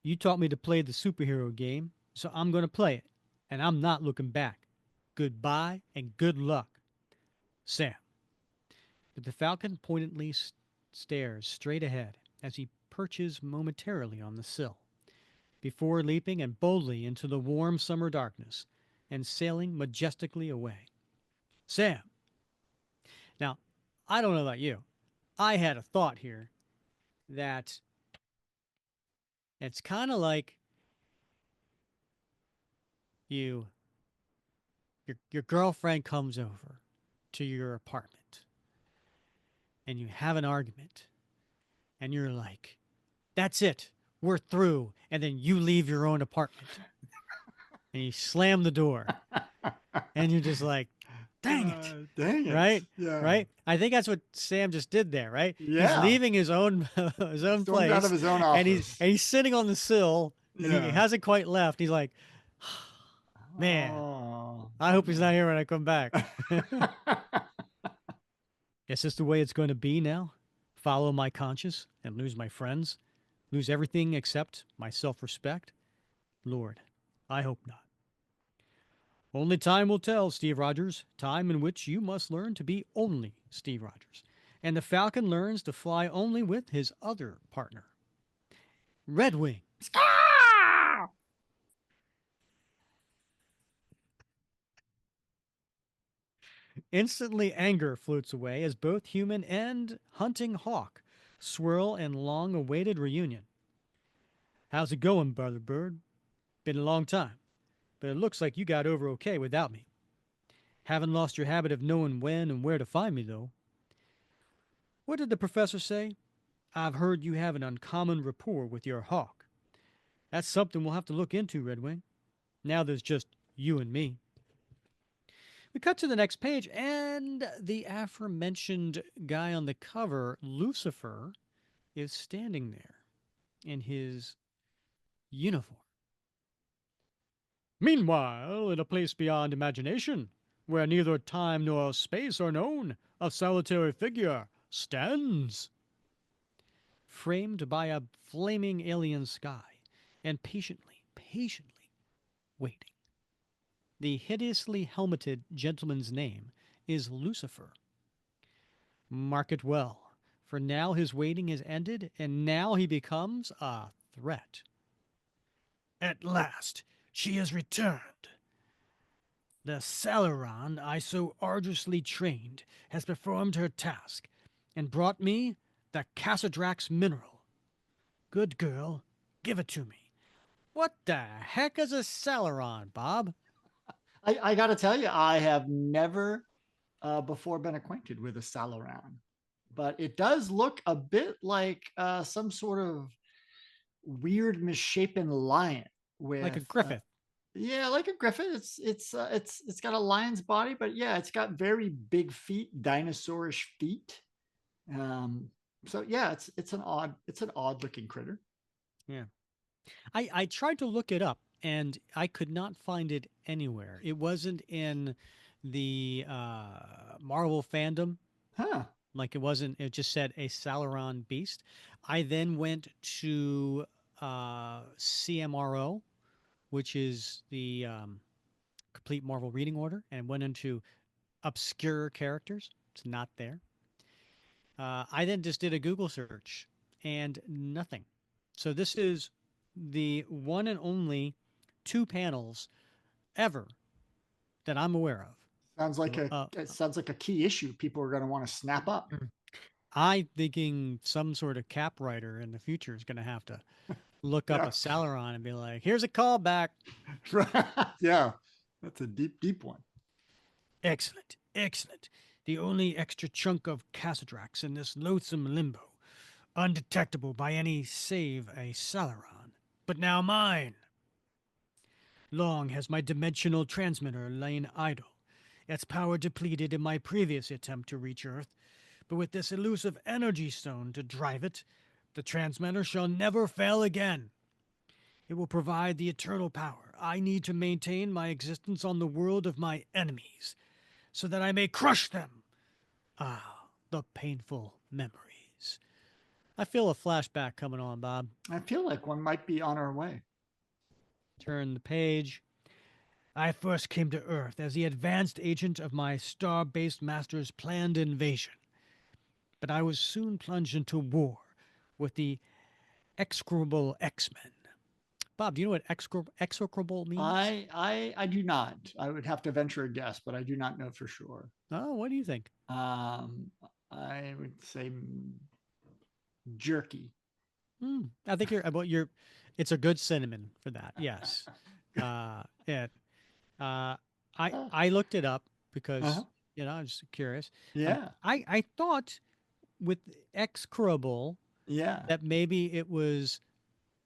[SPEAKER 1] You taught me to play the superhero game, so I'm going to play it. And I'm not looking back. Goodbye and good luck, Sam. But the Falcon pointedly stares straight ahead as he perches momentarily on the sill, before leaping and boldly into the warm summer darkness and sailing majestically away. Sam. Now, I don't know about you. I had a thought here that it's kind of like you your girlfriend comes over to your apartment and you have an argument and you're like, "That's it. We're through." And then you leave your own apartment and you slam the door and you're just like, "Dang it."
[SPEAKER 2] Dang it.
[SPEAKER 1] Right?
[SPEAKER 2] Yeah.
[SPEAKER 1] Right? I think that's what Sam just did there, right? He's
[SPEAKER 2] Yeah.
[SPEAKER 1] leaving his own his own
[SPEAKER 2] Stormed out of
[SPEAKER 1] place
[SPEAKER 2] his own
[SPEAKER 1] and
[SPEAKER 2] office.
[SPEAKER 1] he's sitting on the sill and he
[SPEAKER 2] Yeah.
[SPEAKER 1] hasn't quite left. He's like, "Man,
[SPEAKER 2] Oh.
[SPEAKER 1] I hope he's not here when I come back." Is this the way it's going to be now? Follow my conscience and lose my friends? Lose everything except my self respect? Lord, I hope not. Only time will tell, Steve Rogers. Time in which you must learn to be only Steve Rogers. And the Falcon learns to fly only with his other partner, Red Wing. Instantly, anger floats away as both human and hunting hawk swirl in long awaited reunion. How's it going, Brother Bird? Been a long time, but it looks like you got over okay without me. Haven't lost your habit of knowing when and where to find me, though. What did the professor say? I've heard you have an uncommon rapport with your hawk. That's something we'll have to look into, Redwing. Now there's just you and me. We cut to the next page, and the aforementioned guy on the cover, Lucifer, is standing there in his uniform. Meanwhile, in a place beyond imagination, where neither time nor space are known, a solitary figure stands, framed by a flaming alien sky, and patiently waiting. The hideously helmeted gentleman's name is Lucifer. Mark it well, for now his waiting is ended, and now he becomes a threat. At last, she has returned. The Salaran I so arduously trained has performed her task and brought me the Cassadrax mineral. Good girl, give it to me. What the heck is a Salaran, Bob?
[SPEAKER 2] I got to tell you, I have never before been acquainted with a Salaran, but it does look a bit like some sort of weird misshapen lion
[SPEAKER 1] Like a
[SPEAKER 2] with
[SPEAKER 1] Griffith.
[SPEAKER 2] Yeah, like a griffin. It's got a lion's body, but yeah, it's got very big feet, dinosaurish feet. Um, so yeah, it's an odd looking critter.
[SPEAKER 1] Yeah. I tried to look it up and I could not find it anywhere. It wasn't in the Marvel fandom.
[SPEAKER 2] Huh.
[SPEAKER 1] Like it wasn't, it just said a Salaron beast. I then went to CMRO, which is the complete Marvel reading order, and went into obscure characters. It's not there. I then just did a Google search and nothing. So this is the one and only two panels ever that I'm aware
[SPEAKER 2] Sounds like
[SPEAKER 1] of.
[SPEAKER 2] it sounds like a key issue people are going to want to snap up.
[SPEAKER 1] I thinking some sort of cap writer in the future is going to have to look up a
[SPEAKER 2] Yeah.
[SPEAKER 1] Salaron and be like, "Here's a callback."
[SPEAKER 2] Yeah. That's a deep, deep one.
[SPEAKER 1] Excellent, excellent. The only extra chunk of Casadrax in this loathsome limbo, undetectable by any save a Salaron, but now mine. Long has my dimensional transmitter lain idle, its power depleted in my previous attempt to reach Earth, but with this elusive energy stone to drive it, the transmitter shall never fail again. It will provide the eternal power I need to maintain my existence on the world of my enemies, so that I may crush them. Ah, the painful memories. I feel a flashback coming on, Bob.
[SPEAKER 2] I feel like one might be on our way.
[SPEAKER 1] Turn the page. I first came to Earth as the advanced agent of my star based master's planned invasion, but I was soon plunged into war with the execrable X Men. Bob, do you know what execrable means?
[SPEAKER 2] I do not. I would have to venture a guess, but I do not know for sure.
[SPEAKER 1] Oh, what do you think?
[SPEAKER 2] Um, I would say jerky.
[SPEAKER 1] I think you're. It's a good cinnamon for that. Yes. Yeah. Uh, I looked it up
[SPEAKER 2] Uh-huh.
[SPEAKER 1] because I'm just curious.
[SPEAKER 2] Yeah.
[SPEAKER 1] I thought with execrable
[SPEAKER 2] Yeah.
[SPEAKER 1] that maybe it was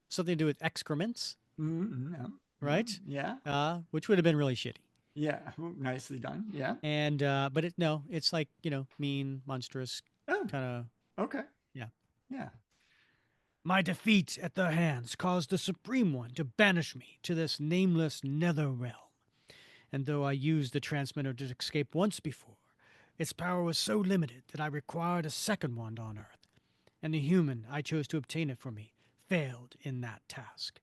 [SPEAKER 1] something to do with excrements,
[SPEAKER 2] Yeah. Yeah.
[SPEAKER 1] right?
[SPEAKER 2] Yeah.
[SPEAKER 1] Which would have been really shitty.
[SPEAKER 2] Yeah. Ooh, nicely done. Yeah.
[SPEAKER 1] And but no, it's like mean, monstrous,
[SPEAKER 2] Oh,
[SPEAKER 1] kind of
[SPEAKER 2] okay.
[SPEAKER 1] yeah.
[SPEAKER 2] Yeah.
[SPEAKER 1] My defeat at their hands caused the Supreme One to banish me to this nameless nether realm. And though I used the transmitter to escape once before, its power was so limited that I required a second one on Earth, and the human I chose to obtain it for me failed in that task.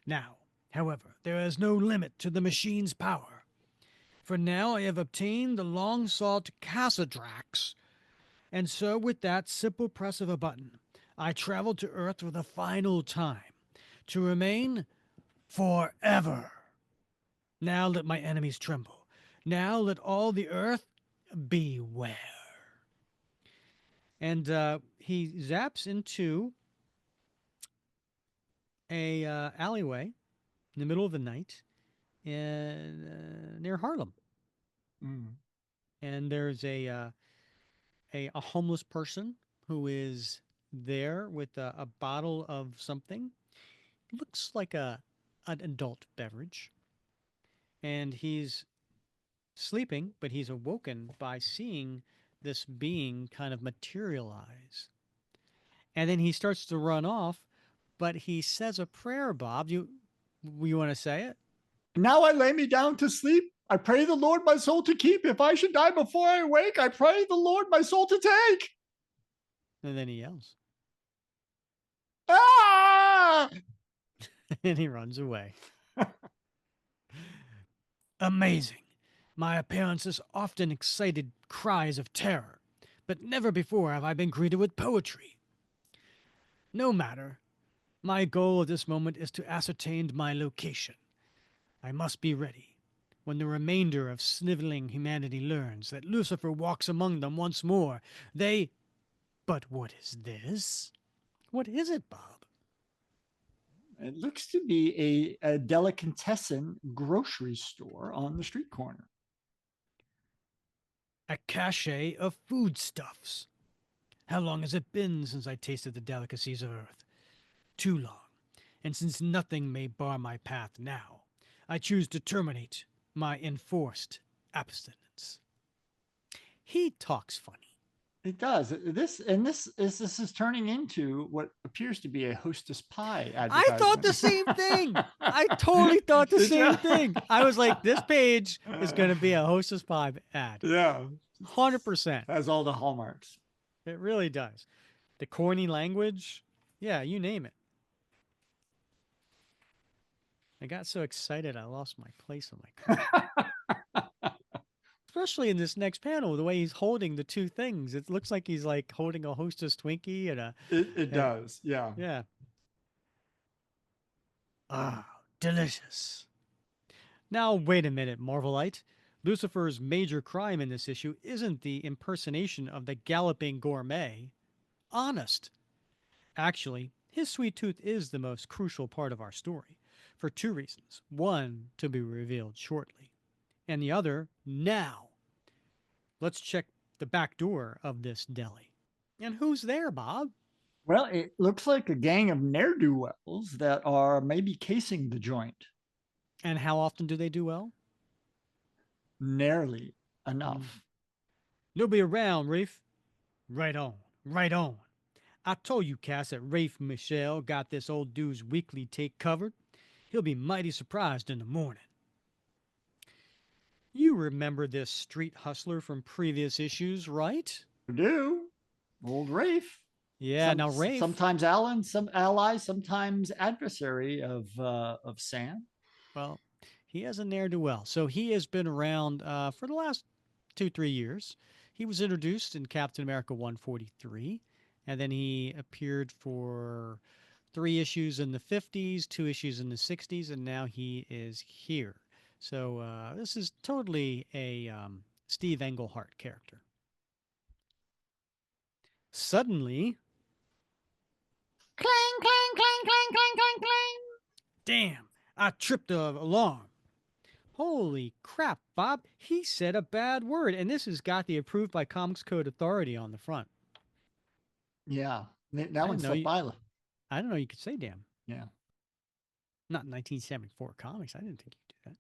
[SPEAKER 1] Now, however, there is no limit to the machine's power, for now I have obtained the long sought Casadrax, and so with that simple press of a button, I travel to Earth for the final time, to remain forever. Now let my enemies tremble. Now let all the earth beware. And he zaps into a alleyway in the middle of the night near Harlem.
[SPEAKER 2] Mm.
[SPEAKER 1] And there's a homeless person who is there with a bottle of something. Looks like an adult beverage. And he's sleeping, but he's awoken by seeing this being kind of materialize. And then he starts to run off, but he says a prayer, Bob. You want to say it?
[SPEAKER 2] Now I lay me down to sleep. I pray the Lord my soul to keep. If I should die before I wake, I pray the Lord my soul to take.
[SPEAKER 1] And then he yells.
[SPEAKER 2] Ah!
[SPEAKER 1] And he runs away. Amazing. My appearances often excited cries of terror, but never before have I been greeted with poetry. No matter. My goal at this moment is to ascertain my location. I must be ready. When the remainder of sniveling humanity learns that Lucifer walks among them once more, they. But what is this? What is it, Bob?
[SPEAKER 2] It looks to be a delicatessen grocery store on the street corner.
[SPEAKER 1] A cache of foodstuffs. How long has it been since I tasted the delicacies of Earth? Too long. And since nothing may bar my path now, I choose to terminate my enforced abstinence. He talks funny.
[SPEAKER 2] It does. This is turning into what appears to be a Hostess pie
[SPEAKER 1] I thought the
[SPEAKER 2] advertisement.
[SPEAKER 1] same thing. I totally thought the
[SPEAKER 2] Did you?
[SPEAKER 1] same thing. I was like, this page is going to be a Hostess Pie ad.
[SPEAKER 2] Yeah,
[SPEAKER 1] 100%.
[SPEAKER 2] has all the hallmarks.
[SPEAKER 1] It really does. The corny language. Yeah, you name it. I got so excited I lost my place on my card. Especially in this next panel, the way he's holding the two things. It looks like he's like holding a Hostess Twinkie
[SPEAKER 2] It
[SPEAKER 1] and
[SPEAKER 2] does. Yeah.
[SPEAKER 1] yeah. Ah, delicious. Now, wait a minute, Marvelite. Lucifer's major crime in this issue isn't the impersonation of the galloping gourmet. Honest. Actually, his sweet tooth is the most crucial part of our story, for two reasons. One, to be revealed shortly, and the other, now. Let's check the back door of this deli. And who's there, Bob?
[SPEAKER 2] Well, it looks like a gang of ne'er do wells that are maybe casing the joint.
[SPEAKER 1] And how often do they do well?
[SPEAKER 2] Nearly
[SPEAKER 1] Mm.
[SPEAKER 2] enough.
[SPEAKER 1] Nobody around, Rafe. Right on, right on. I told you, Cass, that Rafe Michelle got this old dude's weekly take covered. He'll be mighty surprised in the morning. You remember this street hustler from previous issues, right?
[SPEAKER 2] Do old Rafe.
[SPEAKER 1] Yeah, now Rafe,
[SPEAKER 2] Sometimes Alan, some ally, sometimes adversary of Sam.
[SPEAKER 1] well, he has a ne'er do well. So he has been around for the last 2, 3 years. He was introduced in Captain America 143, and then he appeared for 3 issues in the 50s, 2 issues in the 60s, and now he is here. So this is totally a Steve Englehart character. Suddenly,
[SPEAKER 2] Clang, clang, clang, clang, clang, clang, clang.
[SPEAKER 1] damn, I tripped the alarm. Holy crap, Bob. He said a bad word, and this has got the approved by Comics Code Authority on the front.
[SPEAKER 2] Yeah, that
[SPEAKER 1] I
[SPEAKER 2] one
[SPEAKER 1] didn't know
[SPEAKER 2] slipped
[SPEAKER 1] you
[SPEAKER 2] by.
[SPEAKER 1] I didn't know you could say damn.
[SPEAKER 2] Yeah.
[SPEAKER 1] Not in 1974 comics. I didn't think you could do that.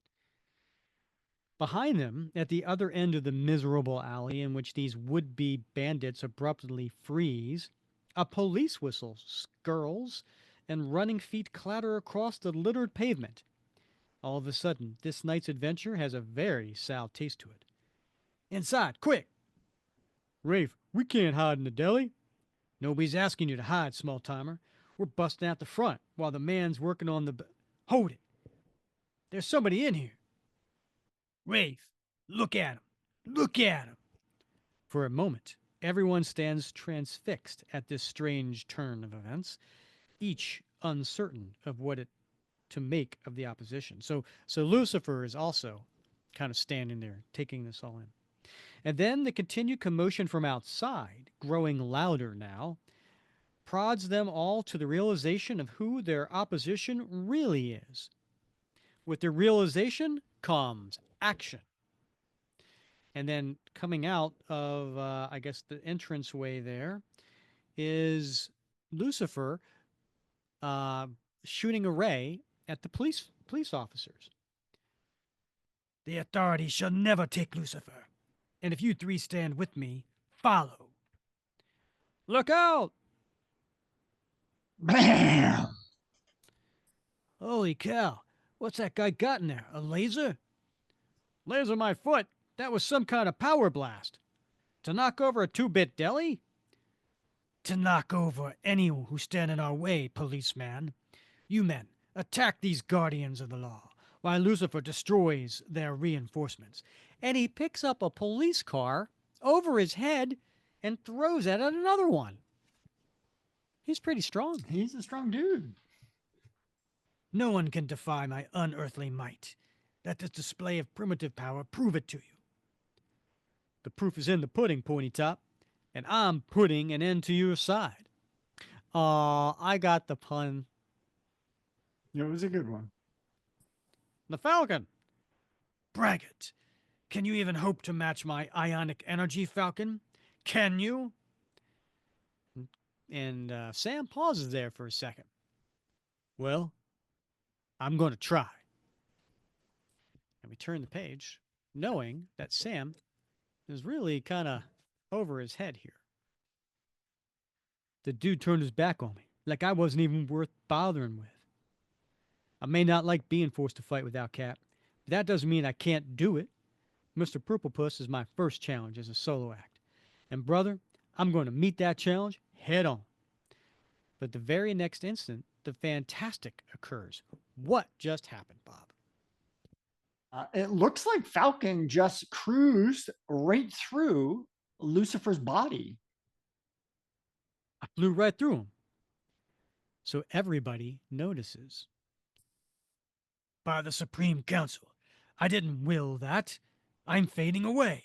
[SPEAKER 1] Behind them, at the other end of the miserable alley in which these would be bandits abruptly freeze, a police whistle skirls and running feet clatter across the littered pavement. All of a sudden, this night's adventure has a very sour taste to it. Inside, quick! Rafe, we can't hide in the deli. Nobody's asking you to hide, small timer. We're busting out the front while the man's working on the. Hold it! There's somebody in here. Rafe, look at him. Look at him. For a moment, everyone stands transfixed at this strange turn of events, each uncertain of what it to make of the opposition. So Lucifer is also kind of standing there, taking this all in. And then the continued commotion from outside, growing louder now, prods them all to the realization of who their opposition really is. With the realization comes action. And then coming out of, I guess, the entranceway there is Lucifer uh, shooting a ray at the police officers. The authority shall never take Lucifer. And if you three stand with me, follow. Look out!
[SPEAKER 2] Bam!
[SPEAKER 1] Holy cow. What's that guy got in there? A laser? Laser my foot? That was some kind of power blast. To knock over a 2-bit deli? To knock over anyone who stand in our way, policeman. You men, attack these guardians of the law, while Lucifer destroys their reinforcements. And he picks up a police car over his head and throws it at another one. He's pretty strong.
[SPEAKER 2] He's a strong dude.
[SPEAKER 1] No one can defy my unearthly might. Let this display of primitive power prove it to you. The proof is in the pudding, Pointy Top, and I'm putting an end to your side. I got the pun.
[SPEAKER 2] It was a good one.
[SPEAKER 1] The Falcon. Braggart. Can you even hope to match my ionic energy, Falcon? Can you? And Sam pauses there for a second. Well, I'm going to try. We turn the page, knowing that Sam is really kind of over his head here. The dude turned his back on me, like I wasn't even worth bothering with. I may not like being forced to fight without Cap, but that doesn't mean I can't do it. Mr. Purple Puss is my first challenge as a solo act. And brother, I'm going to meet that challenge head on. But the very next instant, the fantastic occurs. What just happened, Bob?
[SPEAKER 2] It looks like Falcon just cruised right through Lucifer's body.
[SPEAKER 1] I flew right through him. So everybody notices. By the Supreme Council, I didn't will that. I'm fading away.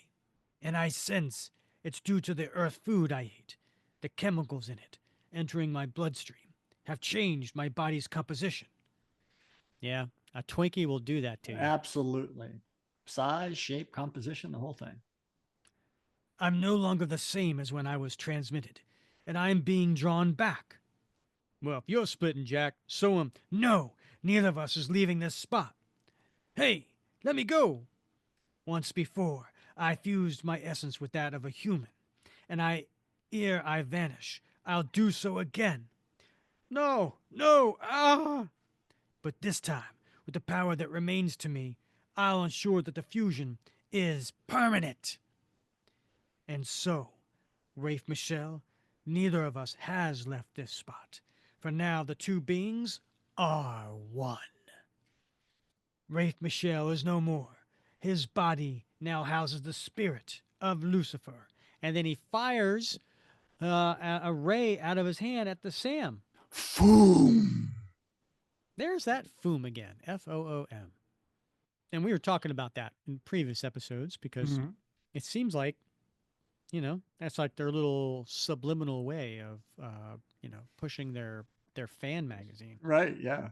[SPEAKER 1] And I sense it's due to the earth food I ate. The chemicals in it, entering my bloodstream, have changed my body's composition. Yeah, a Twinkie will do that to you.
[SPEAKER 2] Absolutely. Size, shape, composition, the whole thing.
[SPEAKER 1] I'm no longer the same as when I was transmitted, and I'm being drawn back. Well, if you're splitting, Jack, so am. No, neither of us is leaving this spot. Hey, let me go. Once before, I fused my essence with that of a human, and ere I vanish, I'll do so again. No, no, ah! But this time, with the power that remains to me, I'll ensure that the fusion is permanent. And so, Rafe Michelle, neither of us has left this spot. For now, the two beings are one. Rafe Michelle is no more. His body now houses the spirit of Lucifer. And then he fires a ray out of his hand at the Sam.
[SPEAKER 2] Foom.
[SPEAKER 1] There's that foom again. Foom. And we were talking about that in previous episodes because
[SPEAKER 2] Mhm.
[SPEAKER 1] it seems like, that's like their little subliminal way of, pushing their fan magazine.
[SPEAKER 2] Right. Yeah.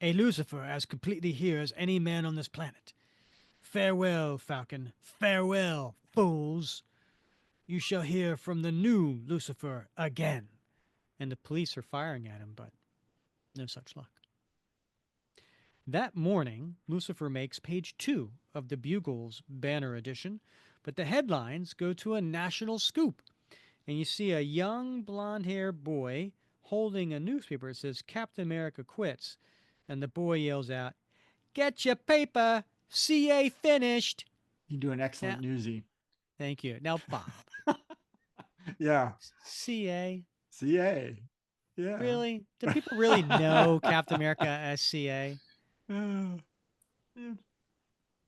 [SPEAKER 1] A Lucifer as completely here as any man on this planet. Farewell, Falcon. Farewell, fools. You shall hear from the new Lucifer again. And the police are firing at him, but no such luck. That morning, Lucifer makes page 2 of the Bugle's banner edition, but the headlines go to a national scoop. And you see a young blonde haired boy holding a newspaper. It says Captain America quits. And the boy yells out, "Get your paper! CA finished!"
[SPEAKER 2] You do an excellent
[SPEAKER 1] Now,
[SPEAKER 2] newsy.
[SPEAKER 1] thank you. Now, Bob,
[SPEAKER 2] Yeah.
[SPEAKER 1] CA?
[SPEAKER 2] CA. Yeah.
[SPEAKER 1] Really? Do people really know Captain America as CA?
[SPEAKER 2] Uh, yeah.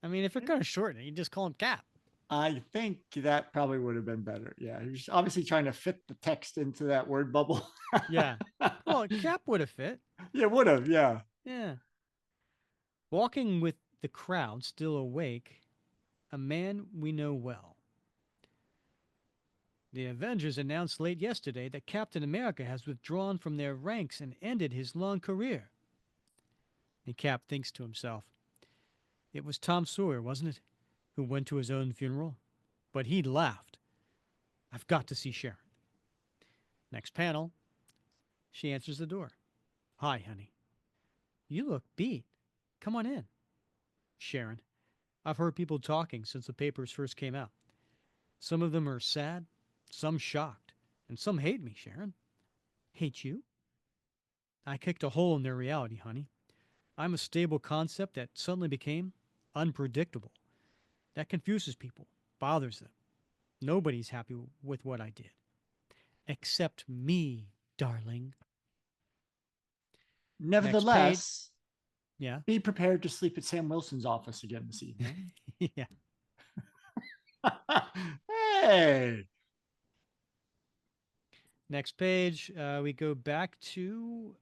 [SPEAKER 1] I mean, if you're going to shorten it, you just call him Cap.
[SPEAKER 2] I think that probably would have been better. Yeah. He was obviously trying to fit the text into that word bubble.
[SPEAKER 1] Yeah. Well, Cap would have fit.
[SPEAKER 2] Yeah, would have. Yeah.
[SPEAKER 1] Yeah. Walking with the crowd still awake, a man we know well. The Avengers announced late yesterday that Captain America has withdrawn from their ranks and ended his long career. And Cap thinks to himself, it was Tom Sawyer, wasn't it, who went to his own funeral? But he laughed. I've got to see Sharon. Next panel, she answers the door. Hi, honey. You look beat. Come on in. Sharon, I've heard people talking since the papers first came out. Some of them are sad, some shocked, and some hate me, Sharon. Hate you? I kicked a hole in their reality, honey. I'm a stable concept that suddenly became unpredictable. That confuses people, bothers them. Nobody's happy with what I did. Except me, darling. Next page.
[SPEAKER 2] Nevertheless,
[SPEAKER 1] Yeah.
[SPEAKER 2] be prepared to sleep at Sam Wilson's office again this evening.
[SPEAKER 1] Yeah.
[SPEAKER 2] Hey.
[SPEAKER 1] Next page, we go back to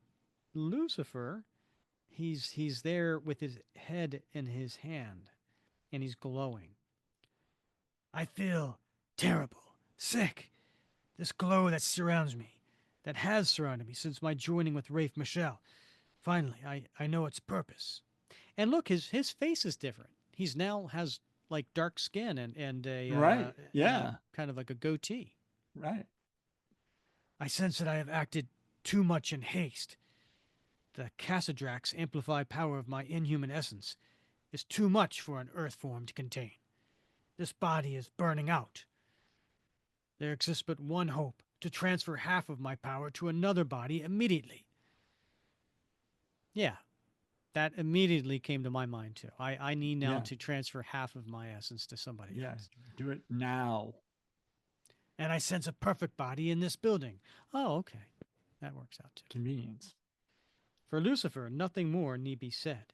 [SPEAKER 1] Lucifer. He's there with his head in his hand, and he's glowing. I feel terrible, sick. This glow that surrounds me, that has surrounded me since my joining with Rafe Michelle. Finally, I know its purpose. And look, his face is different. He's now has like dark skin and a
[SPEAKER 2] Right. Yeah.
[SPEAKER 1] kind of like a goatee.
[SPEAKER 2] Right.
[SPEAKER 1] I sense that I have acted too much in haste. The Cassadrax amplify power of my inhuman essence. is too much for an earth form to contain. This body is burning out. There exists but one hope: to transfer half of my power to another body immediately. Yeah, that immediately came to my mind too. I need now
[SPEAKER 2] Yeah.
[SPEAKER 1] to transfer half of my essence to somebody
[SPEAKER 2] Yeah.
[SPEAKER 1] else.
[SPEAKER 2] Do it now.
[SPEAKER 1] And I sense a perfect body in this building. Oh, okay. That works out too.
[SPEAKER 2] Convenience.
[SPEAKER 1] For Lucifer, nothing more need be said.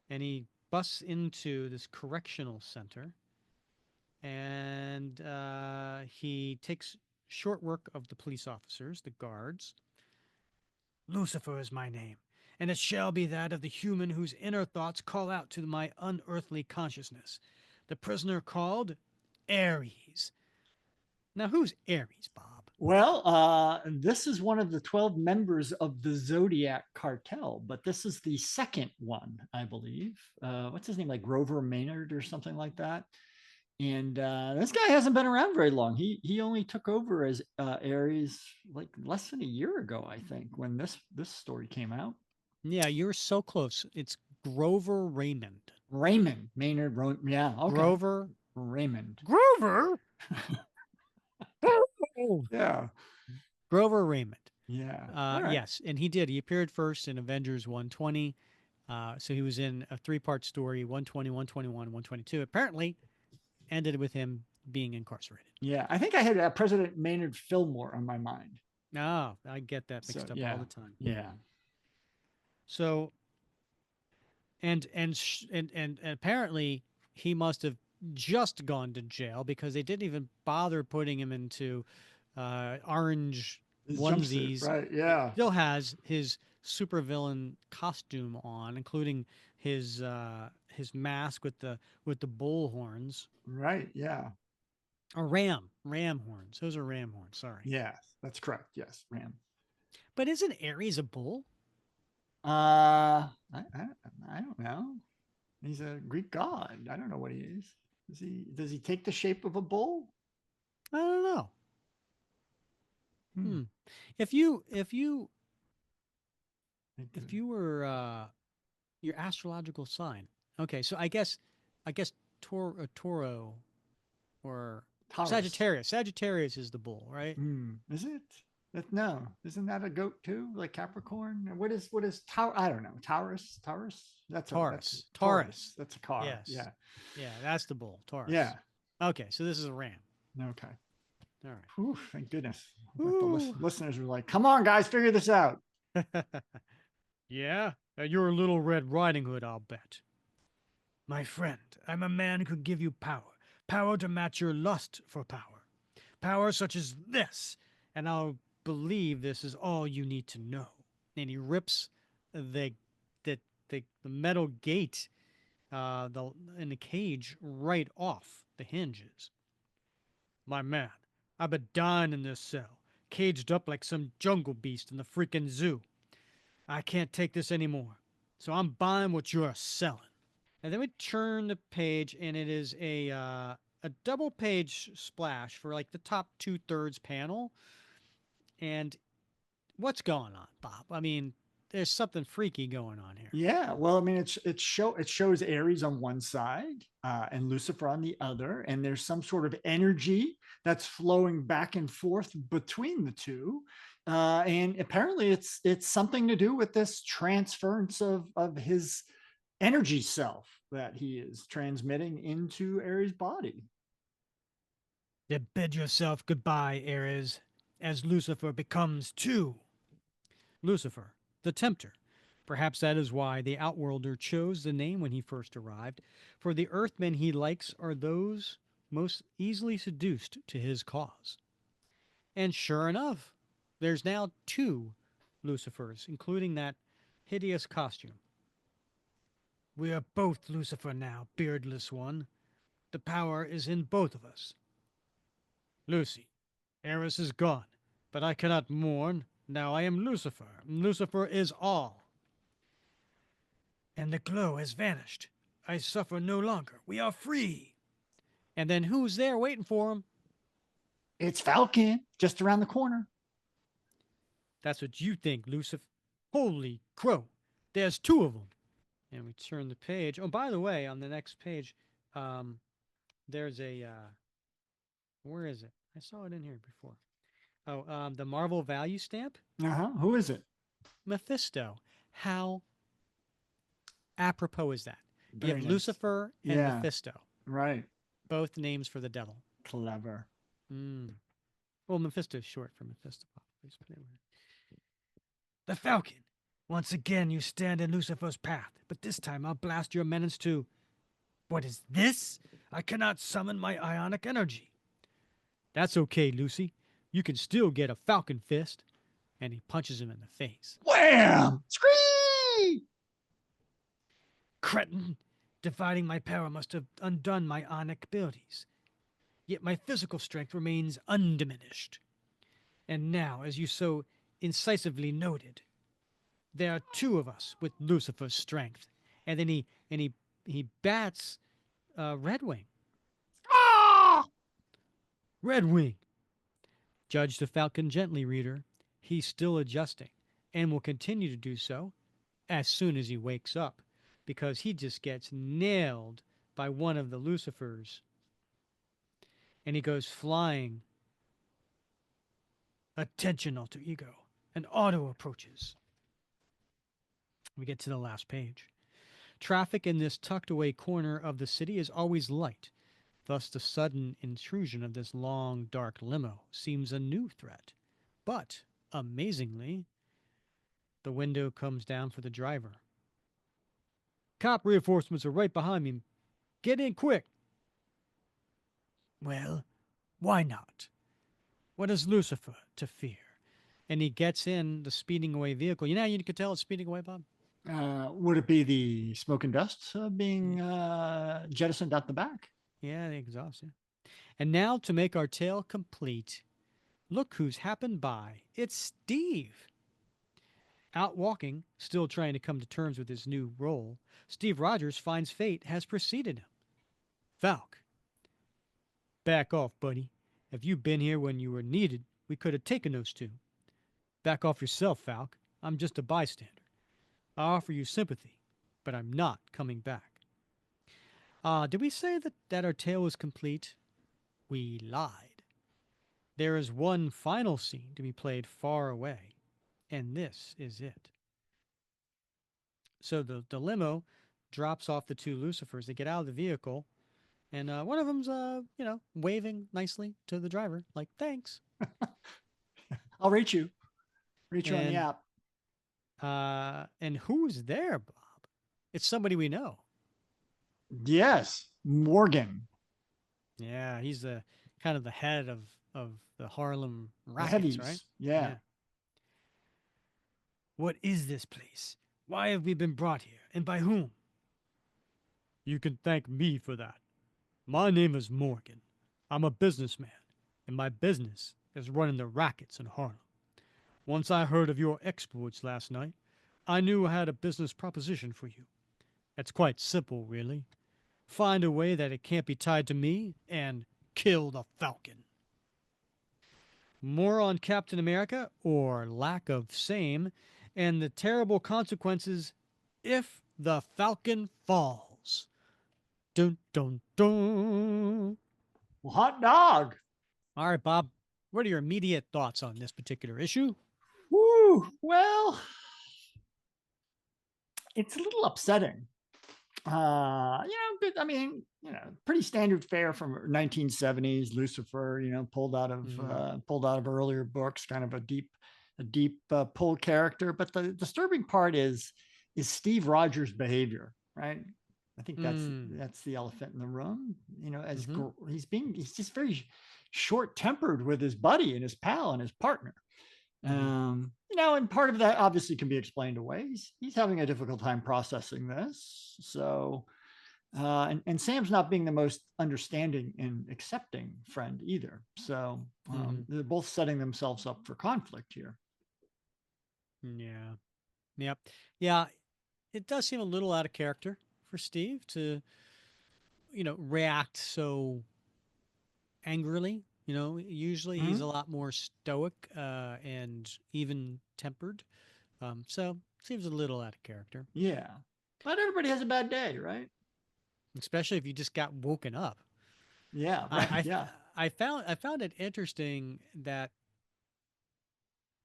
[SPEAKER 1] And he busts into this correctional center, and he takes short work of the police officers, the guards. Lucifer is my name, and it shall be that of the human whose inner thoughts call out to my unearthly consciousness. The prisoner called Ares. Now, who's Ares, Bob?
[SPEAKER 2] Well, this is one of the 12 members of the Zodiac cartel, but this is the second one, I believe. What's his name? Like Grover Maynard or something like that. And this guy hasn't been around very long. He only took over as Ares like less than a year ago, I think, when this story came out.
[SPEAKER 1] Yeah, you're so close. It's Grover Raymond.
[SPEAKER 2] Raymond Maynard. Yeah, okay.
[SPEAKER 1] Grover.
[SPEAKER 2] Raymond.
[SPEAKER 1] Grover?
[SPEAKER 2] Yeah.
[SPEAKER 1] Grover Raymond.
[SPEAKER 2] Yeah. All right.
[SPEAKER 1] Yes, and he did. He appeared first in Avengers 120. So he was in a three-part story: 120, 121, 122. Apparently, ended with him being incarcerated.
[SPEAKER 2] Yeah. I think I had President Maynard Fillmore on my mind.
[SPEAKER 1] Oh, I get that
[SPEAKER 2] So
[SPEAKER 1] mixed up all
[SPEAKER 2] yeah.
[SPEAKER 1] the time.
[SPEAKER 2] Yeah.
[SPEAKER 1] So and apparently he must have just gone to jail because they didn't even bother putting him into orange
[SPEAKER 2] His jumpsuit,
[SPEAKER 1] onesies.
[SPEAKER 2] right?
[SPEAKER 1] He
[SPEAKER 2] Yeah.
[SPEAKER 1] still has his supervillain costume on, including his mask with the bull horns.
[SPEAKER 2] Right. Yeah.
[SPEAKER 1] Or ram horns. Those are ram horns. Sorry,
[SPEAKER 2] Yes, that's correct. Yes, Ram.
[SPEAKER 1] but isn't Ares a bull?
[SPEAKER 2] I don't know. He's a Greek god. I don't know what he is. Does he take the shape of a bull?
[SPEAKER 1] I don't know.
[SPEAKER 2] Hmm.
[SPEAKER 1] Hmm. If you
[SPEAKER 2] Think
[SPEAKER 1] if you were your astrological sign. Okay, so I guess Toro or
[SPEAKER 2] Taurus.
[SPEAKER 1] Sagittarius. Sagittarius is the bull, right?
[SPEAKER 2] Is it? No, isn't that a goat too? Like Capricorn? What is Taurus? I don't know. Taurus. Taurus. That's
[SPEAKER 1] Taurus.
[SPEAKER 2] Taurus.
[SPEAKER 1] Taurus.
[SPEAKER 2] That's a car.
[SPEAKER 1] Yes.
[SPEAKER 2] Yeah.
[SPEAKER 1] Yeah, that's the bull. Taurus.
[SPEAKER 2] Yeah.
[SPEAKER 1] Okay, so this is a ram.
[SPEAKER 2] Okay.
[SPEAKER 1] All
[SPEAKER 2] Whew, thank goodness. But the
[SPEAKER 1] right.
[SPEAKER 2] listeners were like, "Come on, guys, figure this out."
[SPEAKER 1] Ooh. Yeah, you're a little Red Riding Hood, I'll bet. My friend, I'm a man who can give you power. Power to match your lust for power. Power such as this. And I'll believe this is all you need to know. And he rips the the metal gate the in the cage right off the hinges. My man, I've been dying in this cell, caged up like some jungle beast in the freaking zoo. I can't take this anymore. So I'm buying what you're selling. And then we turn the page, and it is a double page splash for like the top 2/3 panel. And what's going on, Bob? I mean, there's something freaky going on here.
[SPEAKER 2] Yeah, well, I mean, it shows Aries on one side and Lucifer on the other, and there's some sort of energy that's flowing back and forth between the two, and apparently it's something to do with this transference of his energy self that he is transmitting into Aries' body.
[SPEAKER 1] Then bid yourself goodbye, Ares, as Lucifer becomes too. Lucifer, the tempter. Perhaps that is why the Outworlder chose the name when he first arrived, for the Earthmen he likes are those most easily seduced to his cause. And sure enough, there's now two Lucifers, including that hideous costume. We are both Lucifer now, beardless one. The power is in both of us. Lucy, Eris is gone, but I cannot mourn. Now I am Lucifer. Lucifer is all. And the glow has vanished. I suffer no longer. We are free. And then who's there waiting for him?
[SPEAKER 2] It's Falcon just around the corner.
[SPEAKER 1] That's what you think, Lucifer. Holy crow. There's two of them. And we turn the page. Oh, by the way, on the next page, um, there's a where is it? I saw it in here before. Oh, the Marvel value stamp,
[SPEAKER 2] Uh-huh. Who is it?
[SPEAKER 1] Mephisto. How apropos is that? You have
[SPEAKER 2] Very nice.
[SPEAKER 1] Lucifer and
[SPEAKER 2] Yeah,
[SPEAKER 1] Mephisto,
[SPEAKER 2] right.
[SPEAKER 1] both names for the devil.
[SPEAKER 2] Clever.
[SPEAKER 1] Mm. Well, Mephisto is short for Mephistopheles. But anyway. The Falcon. Once again, you stand in Lucifer's path, but this time I'll blast your menace too. What is this? I cannot summon my ionic energy. That's okay, Lucy. You can still get a Falcon fist. And he punches him in the face.
[SPEAKER 2] Wham! Scream!
[SPEAKER 1] Cretin! Dividing my power must have undone my ionic abilities. Yet my physical strength remains undiminished. And now, as you so incisively noted, there are two of us with Lucifer's strength. And then he bats Red Wing.
[SPEAKER 2] Ah!
[SPEAKER 1] Red Wing! Judge the Falcon gently, reader. He's still adjusting, and will continue to do so as soon as he wakes up, because he just gets nailed by one of the Lucifers, and he goes flying. Attention, alter ego. An auto approaches. We get to the last page. Traffic in this tucked away corner of the city is always light. Thus, the sudden intrusion of this long, dark limo seems a new threat. But, amazingly, the window comes down for the driver. Cop reinforcements are right behind me. Get in quick. Well, why not? What has Lucifer to fear? And he gets in the speeding away vehicle. You know how you could tell it's speeding away, Bob?
[SPEAKER 2] Would it be the smoke and dust
[SPEAKER 1] Yeah,
[SPEAKER 2] being jettisoned out the back?
[SPEAKER 1] yeah, the exhaust. Yeah. And now to make our tale complete, look who's happened by. It's Steve. Out walking, still trying to come to terms with his new role, Steve Rogers finds fate has preceded him. Falk, back off, buddy. If you'd been here when you were needed, we could have taken those two. Back off yourself, Falk. I'm just a bystander. I offer you sympathy, but I'm not coming back. Did we say that our tale was complete? We lied. There is one final scene to be played far away, and this is it. So the limo drops off the two Lucifers. They get out of the vehicle, and one of them's, waving nicely to the driver, like, thanks.
[SPEAKER 2] I'll rate you. Rate you on the
[SPEAKER 1] And
[SPEAKER 2] app.
[SPEAKER 1] and who's there, Bob? It's somebody we know.
[SPEAKER 2] Yes, Morgan,
[SPEAKER 1] Yeah, he's the kind of the head of the Harlem
[SPEAKER 2] the
[SPEAKER 1] rackets, right?
[SPEAKER 2] heavies. Yeah.
[SPEAKER 1] Yeah. What is this place? Why have we been brought here, and by whom? You can thank me for that. My name is Morgan. I'm a businessman, and my business is running the rackets in Harlem. Once I heard of your exploits last night, I knew I had a business proposition for you. It's quite simple, really. Find a way that it can't be tied to me, and kill the Falcon. More on Captain America, or lack of same, and the terrible consequences if the Falcon falls. Dun dun dun.
[SPEAKER 2] Well, hot dog.
[SPEAKER 1] All right, Bob, what are your immediate thoughts on this particular issue?
[SPEAKER 2] Woo. Well, it's a little upsetting. But I mean, pretty standard fare from 1970s. Lucifer,
[SPEAKER 1] Mm,
[SPEAKER 2] pulled out of earlier books, kind of a deep pull character. But the disturbing part is Steve Rogers' behavior, right? I think that's
[SPEAKER 1] mm,
[SPEAKER 2] that's the elephant in the room.
[SPEAKER 1] mm-hmm,
[SPEAKER 2] He's just very short tempered with his buddy and his pal and his partner.
[SPEAKER 1] mm-hmm,
[SPEAKER 2] And part of that obviously can be explained away. He's having a difficult time processing this. So, and Sam's not being the most understanding and accepting friend either. So
[SPEAKER 1] mm-hmm.
[SPEAKER 2] they're both setting themselves up for conflict here.
[SPEAKER 1] Yeah. Yep. Yeah. It does seem a little out of character for Steve to, react so angrily. Usually he's
[SPEAKER 2] Mhm.
[SPEAKER 1] a lot more stoic and even tempered. So seems a little out of character.
[SPEAKER 2] Yeah. Not everybody has a bad day, right?
[SPEAKER 1] especially if you just got woken up.
[SPEAKER 2] Yeah,
[SPEAKER 1] I,
[SPEAKER 2] right.
[SPEAKER 1] I,
[SPEAKER 2] Yeah,
[SPEAKER 1] I found it interesting that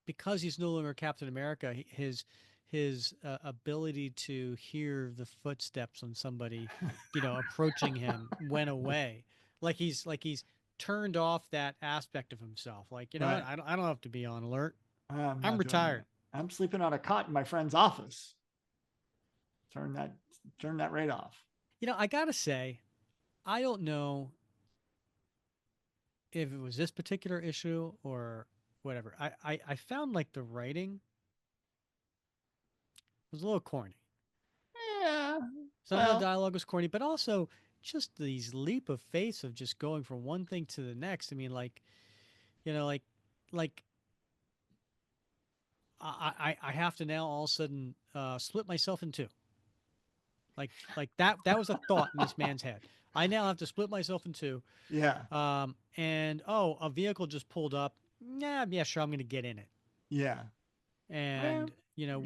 [SPEAKER 1] because he's no longer Captain America, his ability to hear the footsteps on somebody, approaching him went away. Like he's turned off that aspect of himself. Like, you know what?
[SPEAKER 2] right.
[SPEAKER 1] I don't have to be on alert.
[SPEAKER 2] I'm
[SPEAKER 1] I'm
[SPEAKER 2] not doing
[SPEAKER 1] retired.
[SPEAKER 2] that. I'm sleeping on a cot in my friend's office. Turn that turn that right off.
[SPEAKER 1] I gotta say, I don't know if it was this particular issue or whatever. I found like the writing was a little corny.
[SPEAKER 2] Yeah.
[SPEAKER 1] Some of the
[SPEAKER 2] Well,
[SPEAKER 1] dialogue was corny, but also just these leap of faith of just going from one thing to the next. I mean, like, you know, like, like I have to now all of a sudden split myself in two. Like that was a thought in this man's head. I now have to split myself in two.
[SPEAKER 2] yeah.
[SPEAKER 1] And oh, a vehicle just pulled up. Yeah, sure, I'm going to get in it.
[SPEAKER 2] Yeah. Well,
[SPEAKER 1] And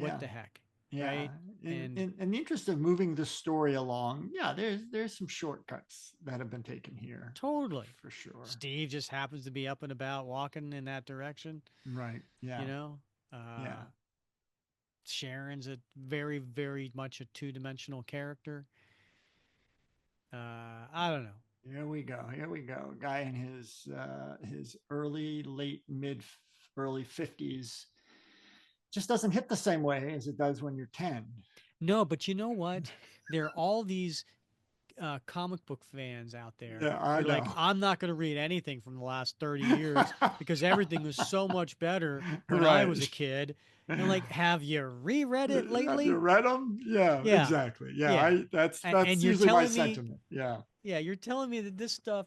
[SPEAKER 1] what
[SPEAKER 2] yeah.
[SPEAKER 1] the heck,
[SPEAKER 2] Yeah.
[SPEAKER 1] right?
[SPEAKER 2] In,
[SPEAKER 1] And
[SPEAKER 2] in in the interest of moving the story along, yeah, there's some shortcuts that have been taken here
[SPEAKER 1] totally,
[SPEAKER 2] for sure.
[SPEAKER 1] Steve just happens to be up and about walking in that direction.
[SPEAKER 2] Right.
[SPEAKER 1] You
[SPEAKER 2] Yeah.
[SPEAKER 1] know,
[SPEAKER 2] Yeah.
[SPEAKER 1] uh, Sharon's a very, very much a two-dimensional character. I don't know.
[SPEAKER 2] Here we go. Here we go. Guy in his early, late, mid, early 50s just doesn't hit the same way as it does when you're 10.
[SPEAKER 1] No, but you know what? There are all these comic book fans out there
[SPEAKER 2] Yeah,
[SPEAKER 1] who
[SPEAKER 2] I
[SPEAKER 1] are like,
[SPEAKER 2] know.
[SPEAKER 1] I'm not going to read anything from the last 30 years because everything was so much better when I was
[SPEAKER 2] Right.
[SPEAKER 1] a kid. And like, have you reread it
[SPEAKER 2] Have you
[SPEAKER 1] lately?
[SPEAKER 2] read them? Yeah,
[SPEAKER 1] Yeah,
[SPEAKER 2] exactly. Yeah,
[SPEAKER 1] yeah.
[SPEAKER 2] I that's
[SPEAKER 1] And
[SPEAKER 2] that's
[SPEAKER 1] you're
[SPEAKER 2] usually my
[SPEAKER 1] telling me,
[SPEAKER 2] sentiment. Yeah.
[SPEAKER 1] yeah, you're telling me that this stuff,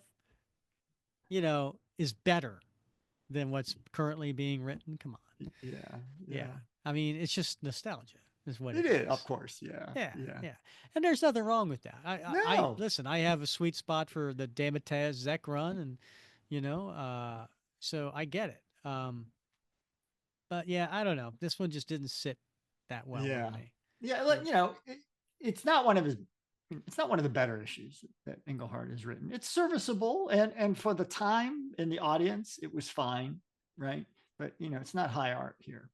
[SPEAKER 1] is better than what's currently being written. Come on.
[SPEAKER 2] Yeah.
[SPEAKER 1] Yeah.
[SPEAKER 2] Yeah.
[SPEAKER 1] I mean, it's just nostalgia is what
[SPEAKER 2] It
[SPEAKER 1] it
[SPEAKER 2] is, of
[SPEAKER 1] is.
[SPEAKER 2] course. Yeah.
[SPEAKER 1] Yeah,
[SPEAKER 2] Yeah.
[SPEAKER 1] yeah, and there's nothing wrong with that. I
[SPEAKER 2] No.
[SPEAKER 1] listen. I have a sweet spot for the Demataz Zek run, and you know, uh, so I get it. But yeah, I don't know. This one just didn't sit that well with
[SPEAKER 2] Yeah.
[SPEAKER 1] me.
[SPEAKER 2] Yeah,
[SPEAKER 1] Uh,
[SPEAKER 2] it's not one of his it's not one of the better issues that Englehart has written. It's serviceable and for the time in the audience, it was fine, right? But it's not high art here.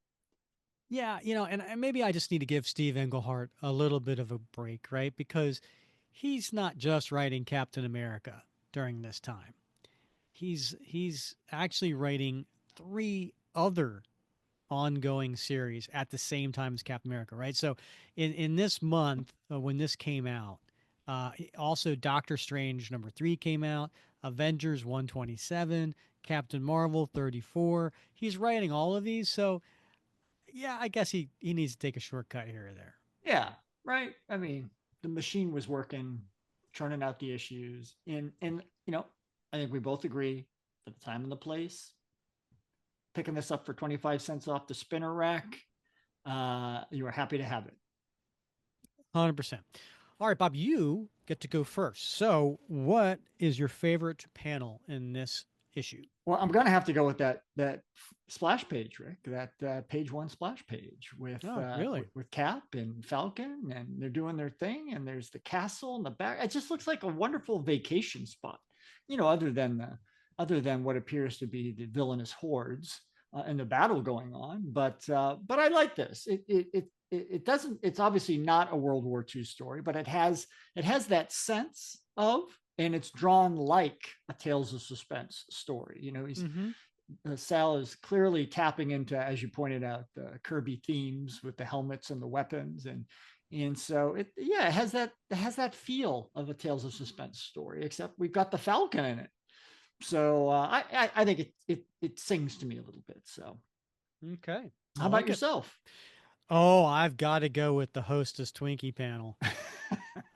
[SPEAKER 1] Yeah, and maybe I just need to give Steve Englehart a little bit of a break, right? Because he's not just writing Captain America during this time. He's actually writing three other ongoing series at the same time as Captain America, right? So in this month when this came out, also Doctor Strange number 3 came out, Avengers 127, Captain Marvel 34. He's writing all of these, so yeah, I guess he needs to take a shortcut here or there.
[SPEAKER 2] Yeah, right. I mean, the machine was working, churning out the issues, and I think we both agree at the time and the place. Picking this up for 25 cents off the spinner rack, you were happy to have it.
[SPEAKER 1] 100%. All right, Bob, you get to go first. So, what is your favorite panel in this issue?
[SPEAKER 2] Well, I'm going to have to go with that splash page, Rick. That page one splash page
[SPEAKER 1] Oh, really?
[SPEAKER 2] with Cap and Falcon, and they're doing their thing. And there's the castle in the back. It just looks like a wonderful vacation spot. Other than what appears to be the villainous hordes and the battle going on. But I like this. It doesn't. It's obviously not a World War II story, but it has that sense of, and it's drawn like a Tales of Suspense story. He's
[SPEAKER 1] Mm-hmm.
[SPEAKER 2] Sal is clearly tapping into, as you pointed out, the Kirby themes with the helmets and the weapons, and so it has that feel of a Tales of Suspense story, except we've got the Falcon in it. So I think it sings to me a little bit. So
[SPEAKER 1] Okay. I
[SPEAKER 2] how about
[SPEAKER 1] like it.
[SPEAKER 2] yourself?
[SPEAKER 1] Oh, I've got to go with the Hostess Twinkie panel.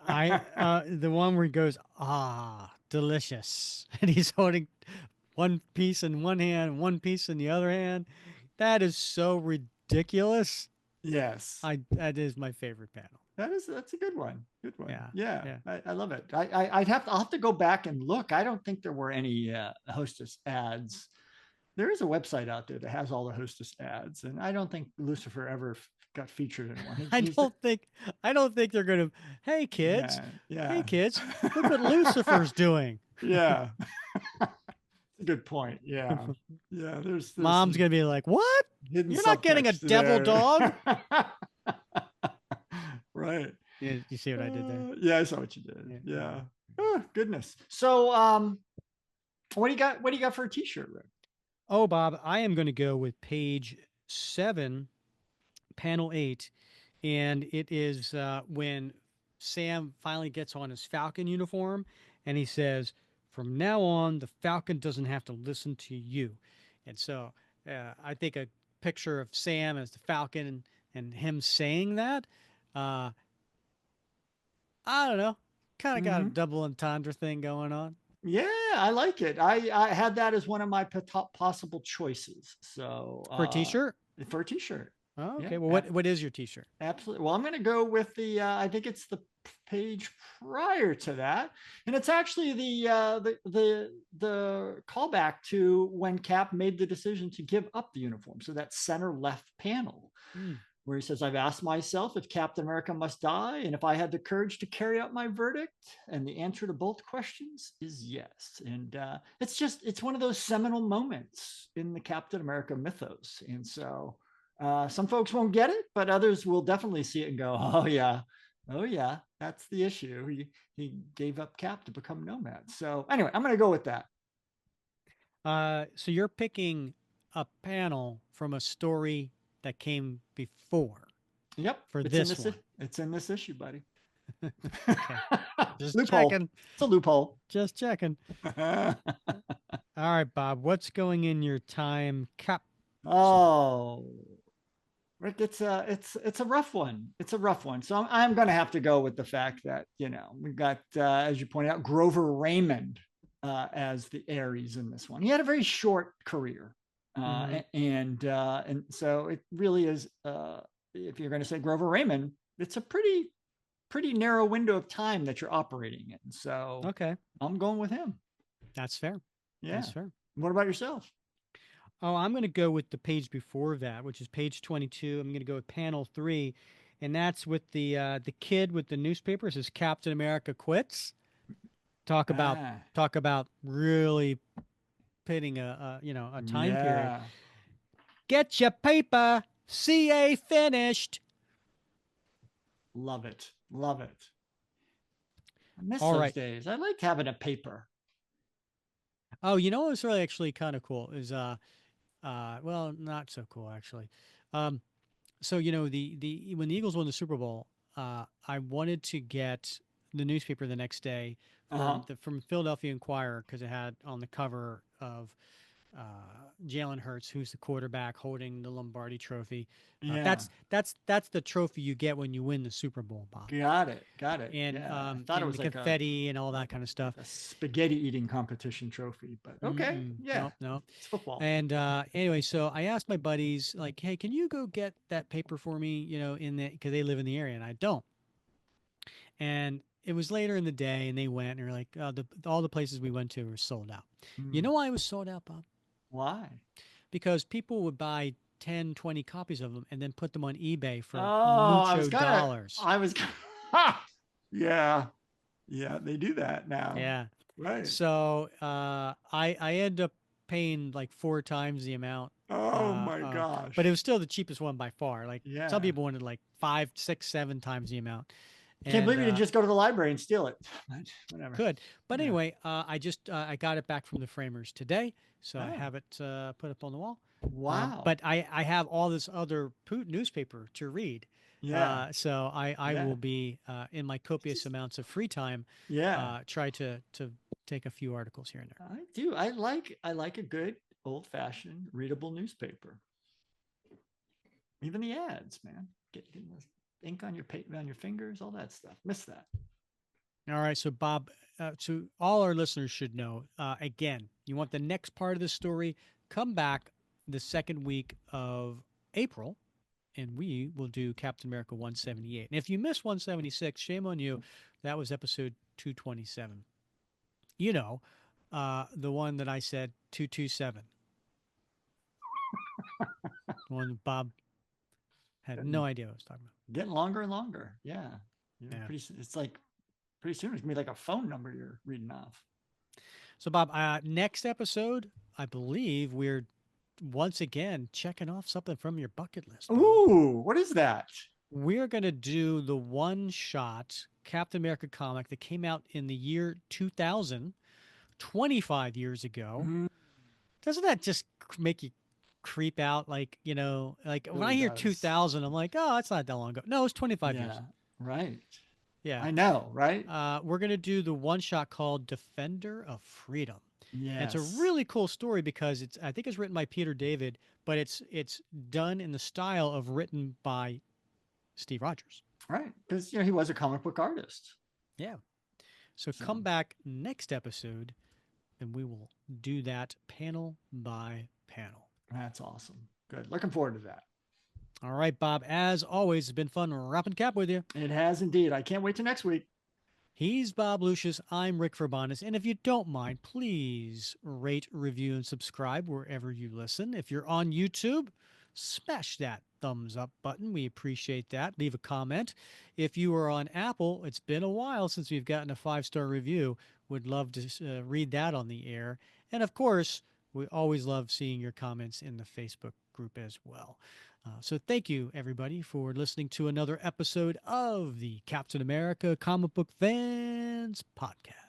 [SPEAKER 1] I the one where he goes, ah, delicious, and he's holding one piece in one hand, one piece in the other hand. That is so ridiculous.
[SPEAKER 2] Yes.
[SPEAKER 1] That is my favorite panel.
[SPEAKER 2] That's a good one. Good one.
[SPEAKER 1] Yeah,
[SPEAKER 2] Yeah,
[SPEAKER 1] yeah.
[SPEAKER 2] I love it. I'll have to go back and look. I don't think there were any Hostess ads. There is a website out there that has all the Hostess ads, and I don't think Lucifer ever got featured in one.
[SPEAKER 1] I
[SPEAKER 2] He's the,
[SPEAKER 1] don't think I don't think they're gonna. Hey kids,
[SPEAKER 2] yeah,
[SPEAKER 1] hey
[SPEAKER 2] yeah,
[SPEAKER 1] kids, look what Lucifer's doing.
[SPEAKER 2] yeah. Good point. Yeah, yeah. There's
[SPEAKER 1] Mom's
[SPEAKER 2] some
[SPEAKER 1] gonna be like, "What?
[SPEAKER 2] hidden
[SPEAKER 1] You're not getting a
[SPEAKER 2] subtext
[SPEAKER 1] devil
[SPEAKER 2] there.
[SPEAKER 1] dog?"
[SPEAKER 2] Right.
[SPEAKER 1] You see what I did there?
[SPEAKER 2] Yeah, I saw what you did.
[SPEAKER 1] Yeah.
[SPEAKER 2] Yeah. Oh, goodness. So, what do you got? What do you got for a T-shirt, Rick?
[SPEAKER 1] Oh, Bob, I am going to go with page 7, panel 8, and it is when Sam finally gets on his Falcon uniform, and he says, "From now on, the Falcon doesn't have to listen to you." And so, I think a picture of Sam as the Falcon and him saying that, uh, I don't know, kind of got a
[SPEAKER 2] Hmm.
[SPEAKER 1] double entendre thing going on
[SPEAKER 2] Yeah, I like it. I had that as one of my possible choices. So,
[SPEAKER 1] for a T-shirt.
[SPEAKER 2] for a T-shirt.
[SPEAKER 1] Oh,
[SPEAKER 2] Yeah,
[SPEAKER 1] okay. Well, what is your T-shirt?
[SPEAKER 2] absolutely. Well, I'm going to go with the. I think it's the page prior to that, and it's actually the callback to when Cap made the decision to give up the uniform. So that center left panel
[SPEAKER 1] Hmm.
[SPEAKER 2] where he says, "I've asked myself if Captain America must die, and if I had the courage to carry out my verdict, and the answer to both questions is yes." And it's one of those seminal moments in the Captain America mythos, and so. Some folks won't get it, but others will definitely see it and go, oh yeah, that's the issue. He gave up Cap to become Nomad. So anyway, I'm going to go with that.
[SPEAKER 1] So you're picking a panel from a story that came before
[SPEAKER 2] Yep,
[SPEAKER 1] for
[SPEAKER 2] it's in
[SPEAKER 1] this
[SPEAKER 2] this.
[SPEAKER 1] one.
[SPEAKER 2] It's in this issue, buddy.
[SPEAKER 1] Okay. Just
[SPEAKER 2] Loophole.
[SPEAKER 1] checking.
[SPEAKER 2] It's a loophole.
[SPEAKER 1] Just checking. All right, Bob. What's going in your time capsule?
[SPEAKER 2] Oh, Rick, it's a rough one. It's a rough one. So I'm going to have to go with the fact that we've got as you pointed out Grover Raymond as the Ares in this one. He had a very short career,
[SPEAKER 1] Hmm.
[SPEAKER 2] and so it really is. If you're going to say Grover Raymond, it's a pretty narrow window of time that you're operating in. So
[SPEAKER 1] Okay.
[SPEAKER 2] I'm going with him.
[SPEAKER 1] That's fair. That's
[SPEAKER 2] Yeah.
[SPEAKER 1] fair.
[SPEAKER 2] What about yourself?
[SPEAKER 1] Oh, I'm going to go with the page before that, which is page 22. I'm going to go with panel 3, and that's with the kid with the newspaper. It says Captain America quits. Talk about
[SPEAKER 2] Ah,
[SPEAKER 1] talk about really pitting a time period.
[SPEAKER 2] yeah.
[SPEAKER 1] Get your paper. CA finished.
[SPEAKER 2] Love it. Love it. I miss
[SPEAKER 1] All
[SPEAKER 2] those
[SPEAKER 1] right.
[SPEAKER 2] days. I liked having a paper.
[SPEAKER 1] Oh, you know what's really actually kind of cool is well, not so cool actually. Um so the when the Eagles won the Super Bowl, I wanted to get the newspaper the next day
[SPEAKER 2] Uh-huh.
[SPEAKER 1] from Philadelphia Inquirer because it had on the cover of uh, Jalen Hurts, who's the quarterback holding the Lombardi Trophy.
[SPEAKER 2] Yeah.
[SPEAKER 1] That's the trophy you get when you win the Super Bowl, Bob,
[SPEAKER 2] Got it. Got it.
[SPEAKER 1] and
[SPEAKER 2] Yeah. I thought it
[SPEAKER 1] and the
[SPEAKER 2] was like a
[SPEAKER 1] confetti and all that
[SPEAKER 2] like
[SPEAKER 1] kind of stuff.
[SPEAKER 2] like a spaghetti eating competition trophy, but okay.
[SPEAKER 1] Mm-mm,
[SPEAKER 2] Yeah.
[SPEAKER 1] nope, nope.
[SPEAKER 2] It's football.
[SPEAKER 1] And anyway, so I asked my buddies, like, "Hey, can you go get that paper for me?" In the because they live in the area and I don't. And it was later in the day, and they went and they're like, all the places we went to were sold out. You
[SPEAKER 2] Hmm.
[SPEAKER 1] know why it was sold out, Bob?
[SPEAKER 2] Why?
[SPEAKER 1] Because people would buy 10, 20 copies of them and then put them on eBay for
[SPEAKER 2] Oh,
[SPEAKER 1] mucho dollars.
[SPEAKER 2] I was gonna, yeah. Yeah, they do that now.
[SPEAKER 1] Yeah.
[SPEAKER 2] Right.
[SPEAKER 1] So I ended up paying like 4 times the amount.
[SPEAKER 2] Oh my
[SPEAKER 1] But it
[SPEAKER 2] gosh.
[SPEAKER 1] was still the cheapest one by far. Like some
[SPEAKER 2] Yeah.
[SPEAKER 1] people wanted like 5, 6, 7 times the amount.
[SPEAKER 2] I can't
[SPEAKER 1] And
[SPEAKER 2] believe you didn't just go to the library and steal it. Whatever.
[SPEAKER 1] could. But
[SPEAKER 2] Yeah.
[SPEAKER 1] anyway, I got it back from the framers today, so I
[SPEAKER 2] Oh,
[SPEAKER 1] have it put up on the wall.
[SPEAKER 2] wow.
[SPEAKER 1] But I have all this other newspaper to read,
[SPEAKER 2] Yeah.
[SPEAKER 1] so I
[SPEAKER 2] Yeah.
[SPEAKER 1] will be in my copious amounts of free time
[SPEAKER 2] Yeah.
[SPEAKER 1] try to take a few articles here and there.
[SPEAKER 2] I do. I like a good old fashioned readable newspaper. Even the ads, man. Getting the ink on your fingers, all that stuff. Miss that.
[SPEAKER 1] All right, so Bob, so all our listeners should know. Again, you want the next part of the story? Come back the second week of April and we will do Captain America 178. And if you missed 176, shame on you. That was episode 227. You know, the one that I said 227, the one Bob Had no
[SPEAKER 2] Getting,
[SPEAKER 1] idea what I was talking
[SPEAKER 2] getting longer and longer. Yeah.
[SPEAKER 1] about. Yeah.
[SPEAKER 2] It's like pretty soon it's gonna be like a phone number you're reading off.
[SPEAKER 1] So, Bob, next episode, I believe we're once again checking off something from your bucket list, Bob.
[SPEAKER 2] Ooh, what is that?
[SPEAKER 1] We're going to do the one shot Captain America comic that came out in the year 2000, 25 years ago.
[SPEAKER 2] Mm,
[SPEAKER 1] Doesn't that just make you creep out? Like, like when I
[SPEAKER 2] really
[SPEAKER 1] hear
[SPEAKER 2] does.
[SPEAKER 1] 2000, I'm like, oh, that's not that long ago. No, it's 25 years.
[SPEAKER 2] Yeah, right.
[SPEAKER 1] Yeah.
[SPEAKER 2] I know, right?
[SPEAKER 1] We're going to do the one shot called Defender of Freedom. And it's a
[SPEAKER 2] Yes.
[SPEAKER 1] really cool story because I think it's written by Peter David, but it's done in the style of written by Steve Rogers.
[SPEAKER 2] Right. Because he was a comic book artist.
[SPEAKER 1] Yeah. So
[SPEAKER 2] So
[SPEAKER 1] come back next episode and we will do that panel by panel.
[SPEAKER 2] that's awesome. Good. Looking forward to that.
[SPEAKER 1] All right, Bob. As always, it's been fun wrapping cap with you.
[SPEAKER 2] It has indeed. I can't wait till next week.
[SPEAKER 1] He's Bob Lucius. I'm Rick Verbonis. And if you don't mind, please rate, review, and subscribe wherever you listen. If you're on YouTube, smash that thumbs up button. We appreciate that. Leave a comment. If you are on Apple, it's been a while since we've gotten a 5-star review. Would love to read that on the air. And of course, we always love seeing your comments in the Facebook group as well. So thank you, everybody, for listening to another episode of the Captain America Comic Book Fans Podcast.